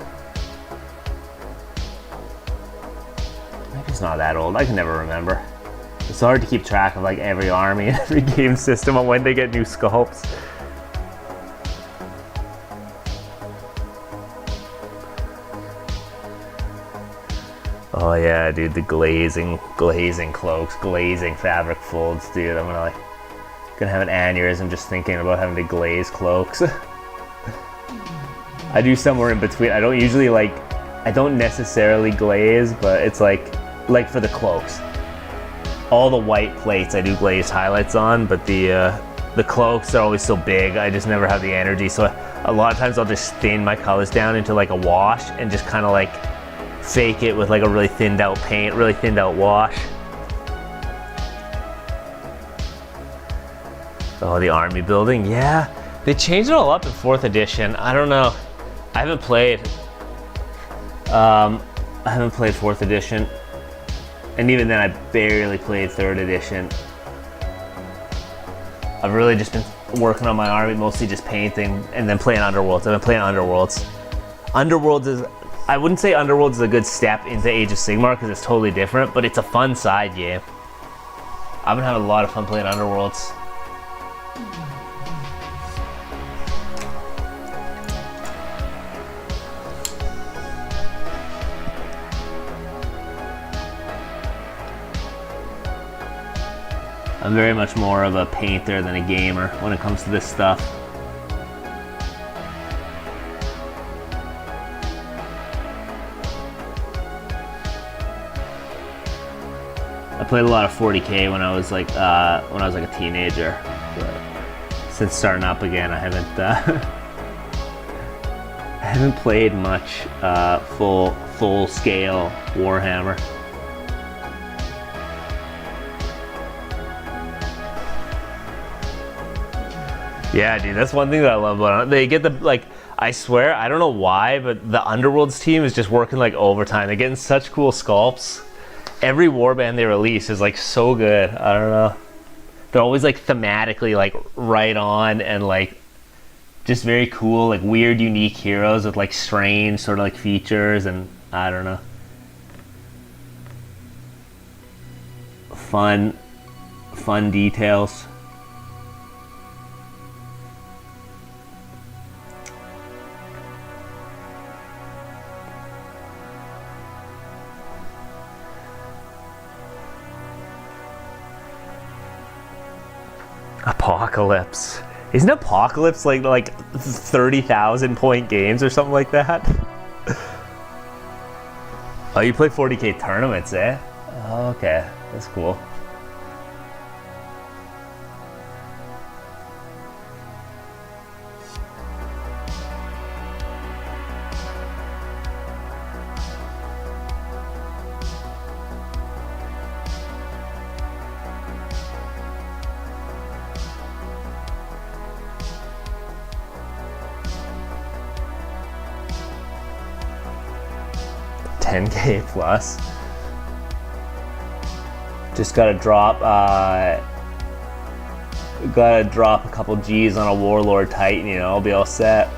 Maybe it's not that old. I can never remember. It's hard to keep track of like every army and every game system on when they get new sculpts. Oh yeah, dude, the glazing cloaks, glazing fabric folds, dude. I'm gonna have an aneurysm just thinking about having to glaze cloaks. I do somewhere in between. I don't usually I don't necessarily glaze, but it's like for the cloaks. All the white plates I do glazed highlights on, but the cloaks are always so big, I just never have the energy. So a lot of times I'll just thin my colors down into like a wash and just kind of like fake it with like a really thinned out paint, really thinned out wash. Oh, the army building, yeah. They changed it all up in 4th edition. I don't know. I haven't played 4th edition. And even then I barely played 3rd edition. I've really just been working on my army, mostly just painting and then playing Underworlds. I've been playing Underworlds. Underworlds is, I wouldn't say Underworlds is a good step into Age of Sigmar because it's totally different, but it's a fun side game. I've been having a lot of fun playing Underworlds. I'm very much more of a painter than a gamer when it comes to this stuff. I played a lot of 40K when I was like a teenager. But since starting up again, I haven't I haven't played much full scale Warhammer. Yeah, dude, that's one thing that I love about it. They get the, I swear, I don't know why, but the Underworlds team is just working like overtime. They're getting such cool sculpts. Every warband they release is like so good. I don't know. They're always like thematically like right on and like just very cool, like weird, unique heroes with like strange sort of like features and I don't know. Fun details. Apocalypse. Isn't Apocalypse like 30,000 point games or something like that? Oh, you play 40K tournaments, eh? Oh, okay, that's cool. 10K plus. Just gotta drop a couple G's on a Warlord Titan, you know, I'll be all set.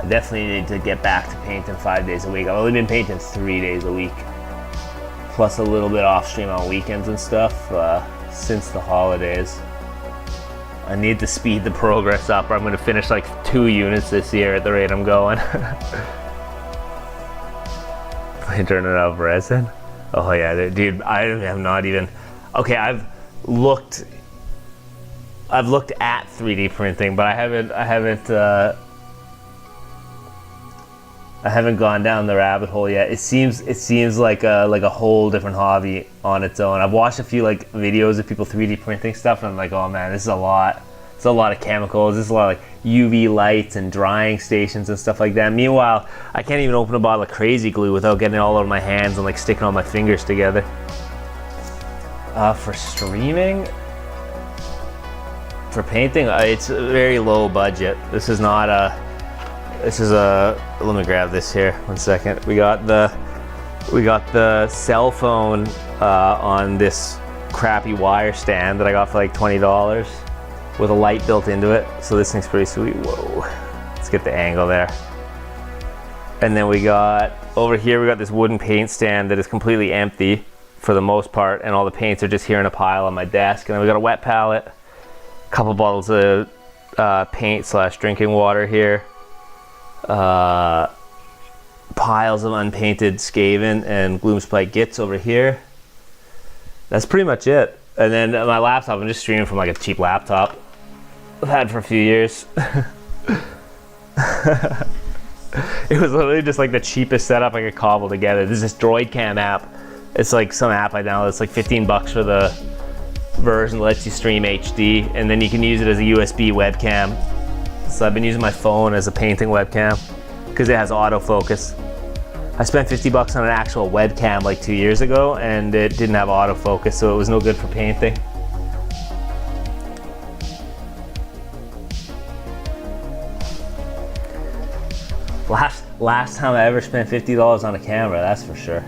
I definitely need to get back to painting 5 days a week. I've only been painting 3 days a week, plus a little bit off stream on weekends and stuff since the holidays. I need to speed the progress up, or I'm going to finish like 2 units this year at the rate I'm going. I turn it out of resin. Oh yeah, dude, I have not even. Okay, I've looked at 3D printing, but I haven't gone down the rabbit hole yet. It seems like a whole different hobby on its own. I've watched a few like videos of people 3D printing stuff, and I'm like, oh man, this is a lot. It's a lot of chemicals. This is a lot of like UV lights and drying stations and stuff like that. Meanwhile, I can't even open a bottle of crazy glue without getting it all over my hands and like sticking all my fingers together. For streaming, for painting, it's very low budget. This is not a. Let me grab this here, 1 second. We got the cell phone on this crappy wire stand that I got for like $20 with a light built into it. So this thing's pretty sweet. Whoa, let's get the angle there. And then we got, over here we got this wooden paint stand that is completely empty for the most part, and all the paints are just here in a pile on my desk. And then we got a wet palette, a couple bottles of paint / drinking water here. Piles of unpainted Skaven and Gloomspike Gits over here. That's pretty much it. And then my laptop, I'm just streaming from like a cheap laptop I've had for a few years. It was literally just like the cheapest setup I could cobble together. There's this Droid Cam app. It's like some app I downloaded. It's like $15 for the version that lets you stream HD, and then you can use it as a USB webcam. So I've been using my phone as a painting webcam because it has autofocus. I spent $50 on an actual webcam like 2 years ago, and it didn't have autofocus, so it was no good for painting. Last time I ever spent $50 on a camera, that's for sure.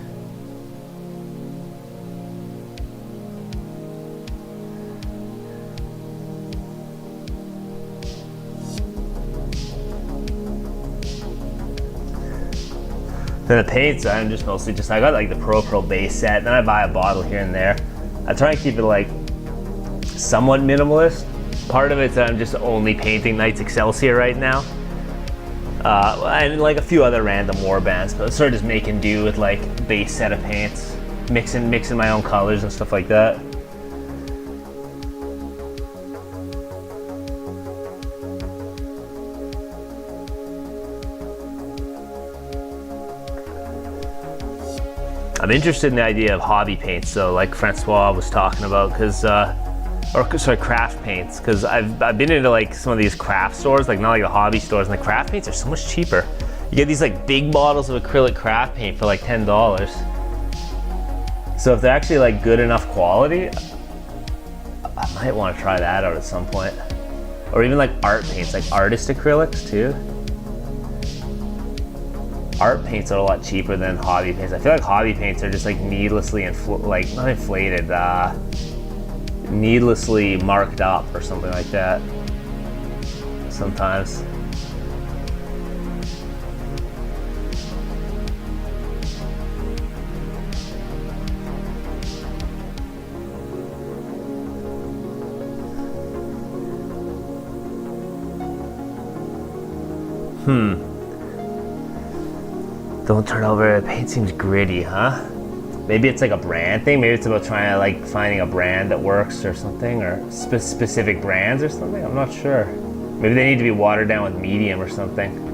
Then the paints, I'm just mostly I got like the Pro base set, then I buy a bottle here and there. I try and keep it like somewhat minimalist. Part of it's that I'm just only painting Knights Excelsior right now. And like a few other random warbands, but sort of just making do with like base set of paints, mixing my own colors and stuff like that. I'm interested in the idea of hobby paints, though, like Francois was talking about, craft paints, because I've been into like some of these craft stores, like not like the hobby stores, and the craft paints are so much cheaper. You get these like big bottles of acrylic craft paint for like $10. So if they're actually like good enough quality, I might want to try that out at some point. Or even like art paints, like artist acrylics too. Art paints are a lot cheaper than hobby paints. I feel like hobby paints are just like needlessly not inflated, needlessly marked up or something like that sometimes. Don't turn over, the paint seems gritty, huh? Maybe it's like a brand thing. Maybe it's about trying to like finding a brand that works or something, or specific brands or something. I'm not sure. Maybe they need to be watered down with medium or something.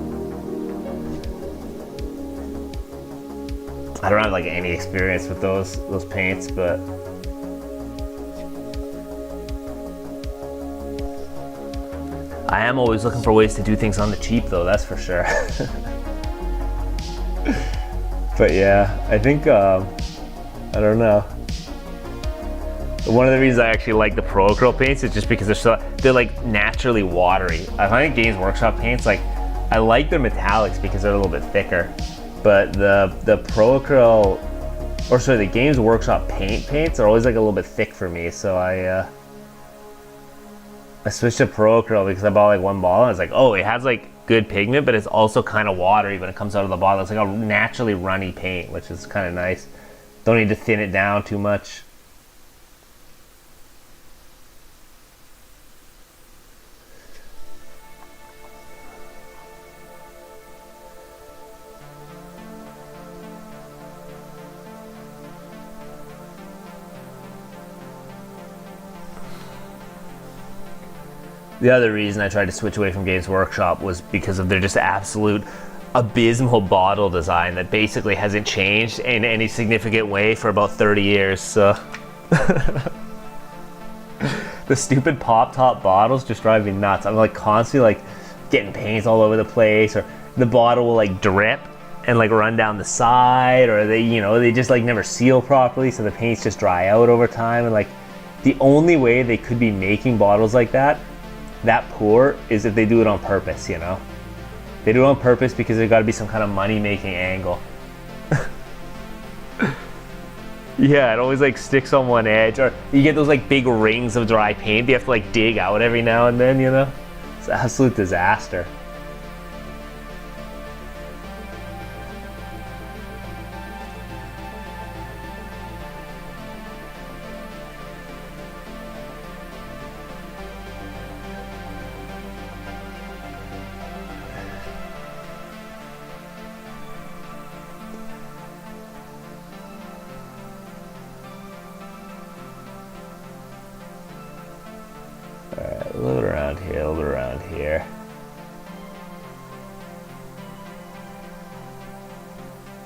I don't have like any experience with those paints, but I am always looking for ways to do things on the cheap, though. That's for sure. But yeah, I think I don't know. One of the reasons I actually like the Pro Acryl paints is just because they're like naturally watery. I find Games Workshop paints, like, I like their metallics because they're a little bit thicker, but the Pro Acryl, or sorry, the Games Workshop paints are always like a little bit thick for me. So I switched to Pro Acryl because I bought like one bottle and I was like, oh, it has like good pigment, but it's also kind of watery when it comes out of the bottle. It's like a naturally runny paint, which is kind of nice. Don't need to thin it down too much. The other reason I tried to switch away from Games Workshop was because of their just absolute abysmal bottle design that basically hasn't changed in any significant way for about 30 years. So the stupid pop top bottles just drive me nuts. I'm like constantly like getting paints all over the place, or the bottle will like drip and like run down the side, or they just like never seal properly, so the paints just dry out over time. And like the only way they could be making bottles like that poor is if they do it on purpose. They do it on purpose because there's got to be some kind of money-making angle. Yeah, it always like sticks on one edge, or you get those like big rings of dry paint you have to like dig out every now and then. It's an absolute disaster. Alright, a little bit around here, a little bit around here.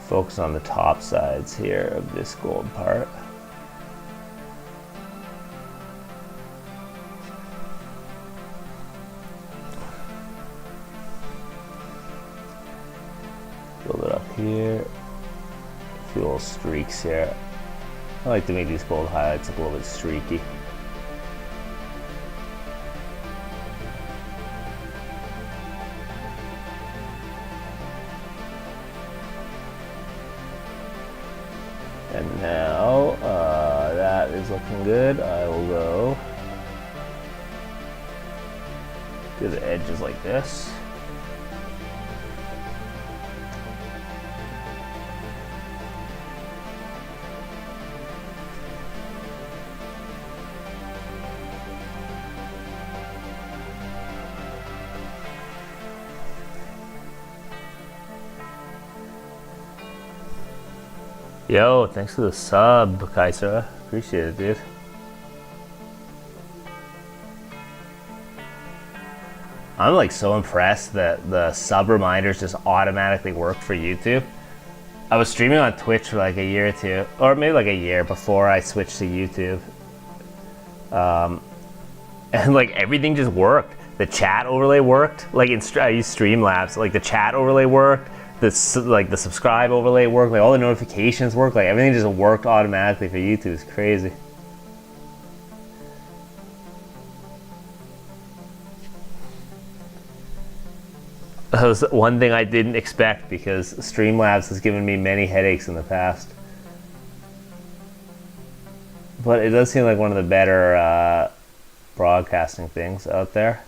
Focus on the top sides here of this gold part. A little bit up here. A few little streaks here. I like to make these gold highlights look a little bit streaky. And now that is looking good. I will go to the edges like this. Yo, thanks for the sub, Kaiser. Appreciate it, dude. I'm like so impressed that the sub reminders just automatically work for YouTube. I was streaming on Twitch for like a year or two, or maybe like a year before I switched to YouTube. And like everything just worked. The chat overlay worked. Like I use Streamlabs, like the chat overlay worked. The subscribe overlay worked, like all the notifications worked, like everything just worked automatically for YouTube. It's crazy. That was one thing I didn't expect, because Streamlabs has given me many headaches in the past. But it does seem like one of the better broadcasting things out there.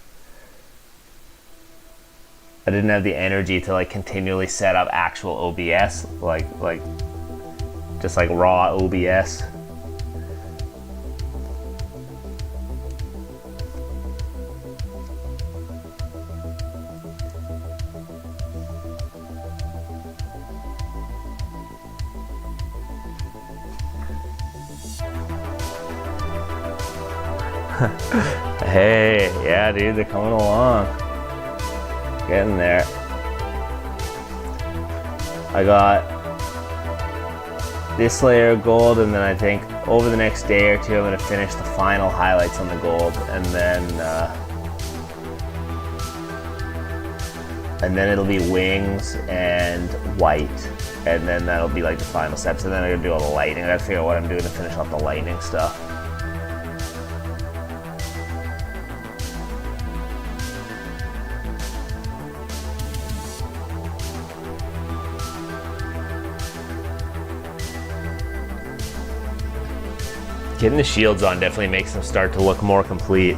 I didn't have the energy to like continually set up actual OBS, like just like raw OBS. Hey, yeah, dude, they're coming along. Getting there. I got this layer of gold, and then I think over the next day or two I'm going to finish the final highlights on the gold, and then it'll be wings and white, and then that'll be like the final steps, and then I'm going to do all the lighting. I got to figure out what I'm doing to finish off the lightning stuff. Getting the shields on definitely makes them start to look more complete.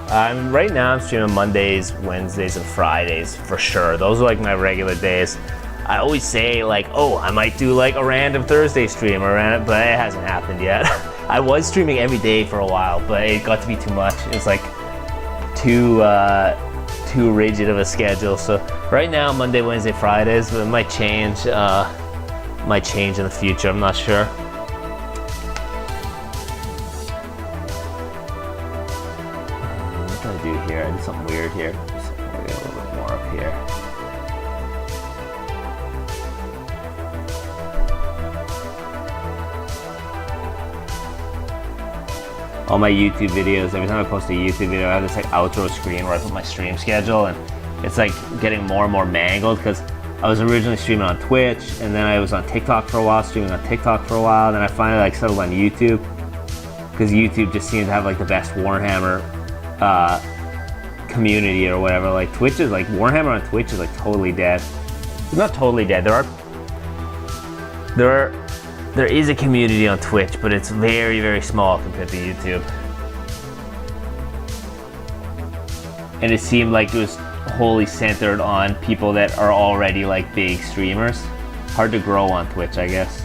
Right now I'm streaming Mondays, Wednesdays, and Fridays for sure. Those are like my regular days. I always say like, oh, I might do like a random Thursday stream, but it hasn't happened yet. I was streaming every day for a while, but it got to be too much. It was like too rigid of a schedule. So right now, Monday, Wednesday, Fridays, but it might change. Might change in the future. I'm not sure. What did I do here? I did something weird here. So I'm gonna get a little bit more up here. All my YouTube videos, every time I post a YouTube video, I have this like outro screen where I put my stream schedule, and it's like getting more and more mangled because I was originally streaming on Twitch, and then I was on TikTok for a while, streaming on TikTok for a while, and then I finally like settled on YouTube because YouTube just seems to have like the best Warhammer community or whatever. Like Twitch is like, Warhammer on Twitch is like totally dead. It's not totally dead. There is a community on Twitch, but it's very, very small compared to YouTube. And it seemed like it was wholly centered on people that are already like big streamers. Hard to grow on Twitch, I guess.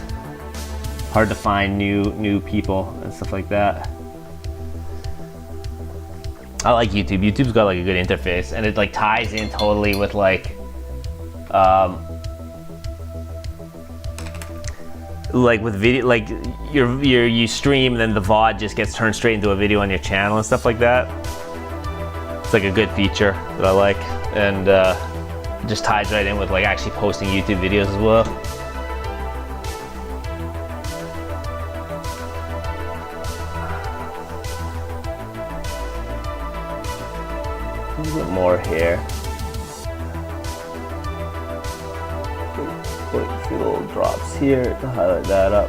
Hard to find new people and stuff like that. I like YouTube. YouTube's got like a good interface, and it like ties in totally with like with video, like you stream and then the VOD just gets turned straight into a video on your channel and stuff like that. It's like a good feature that I like, and just ties right in with like actually posting YouTube videos as well. A little bit more here. Put a few little drops here to highlight that up.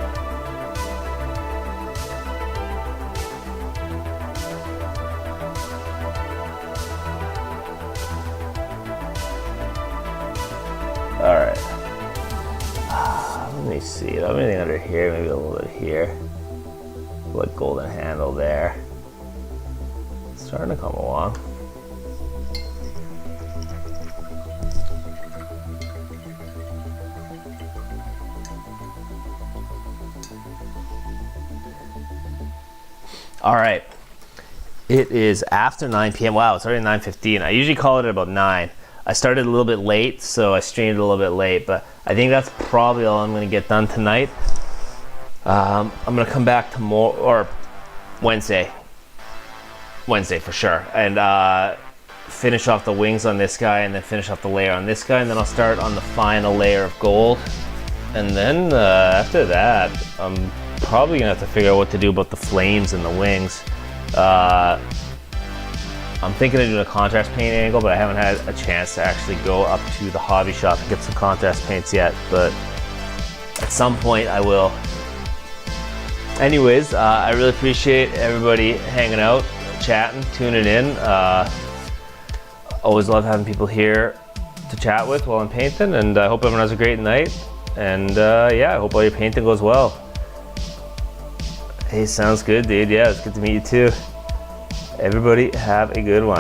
Alright. Let me see. I don't have anything under here, maybe a little bit here. Like golden handle there. It's starting to come along. All right, it is after 9 p.m. Wow, it's already 9:15. I usually call it at about 9. I started a little bit late, so I streamed a little bit late, but I think that's probably all I'm gonna get done tonight. I'm gonna come back tomorrow, or Wednesday for sure, and finish off the wings on this guy, and then finish off the layer on this guy, and then I'll start on the final layer of gold. And then after that, I'm probably gonna have to figure out what to do about the flames and the wings. I'm thinking of doing a contrast paint angle, but I haven't had a chance to actually go up to the hobby shop and get some contrast paints yet, but at some point I will. Anyways, I really appreciate everybody hanging out, chatting, tuning in. Always love having people here to chat with while I'm painting, and I hope everyone has a great night. And yeah, I hope all your painting goes well. Hey, sounds good, dude. Yeah, it's good to meet you too. Everybody have a good one.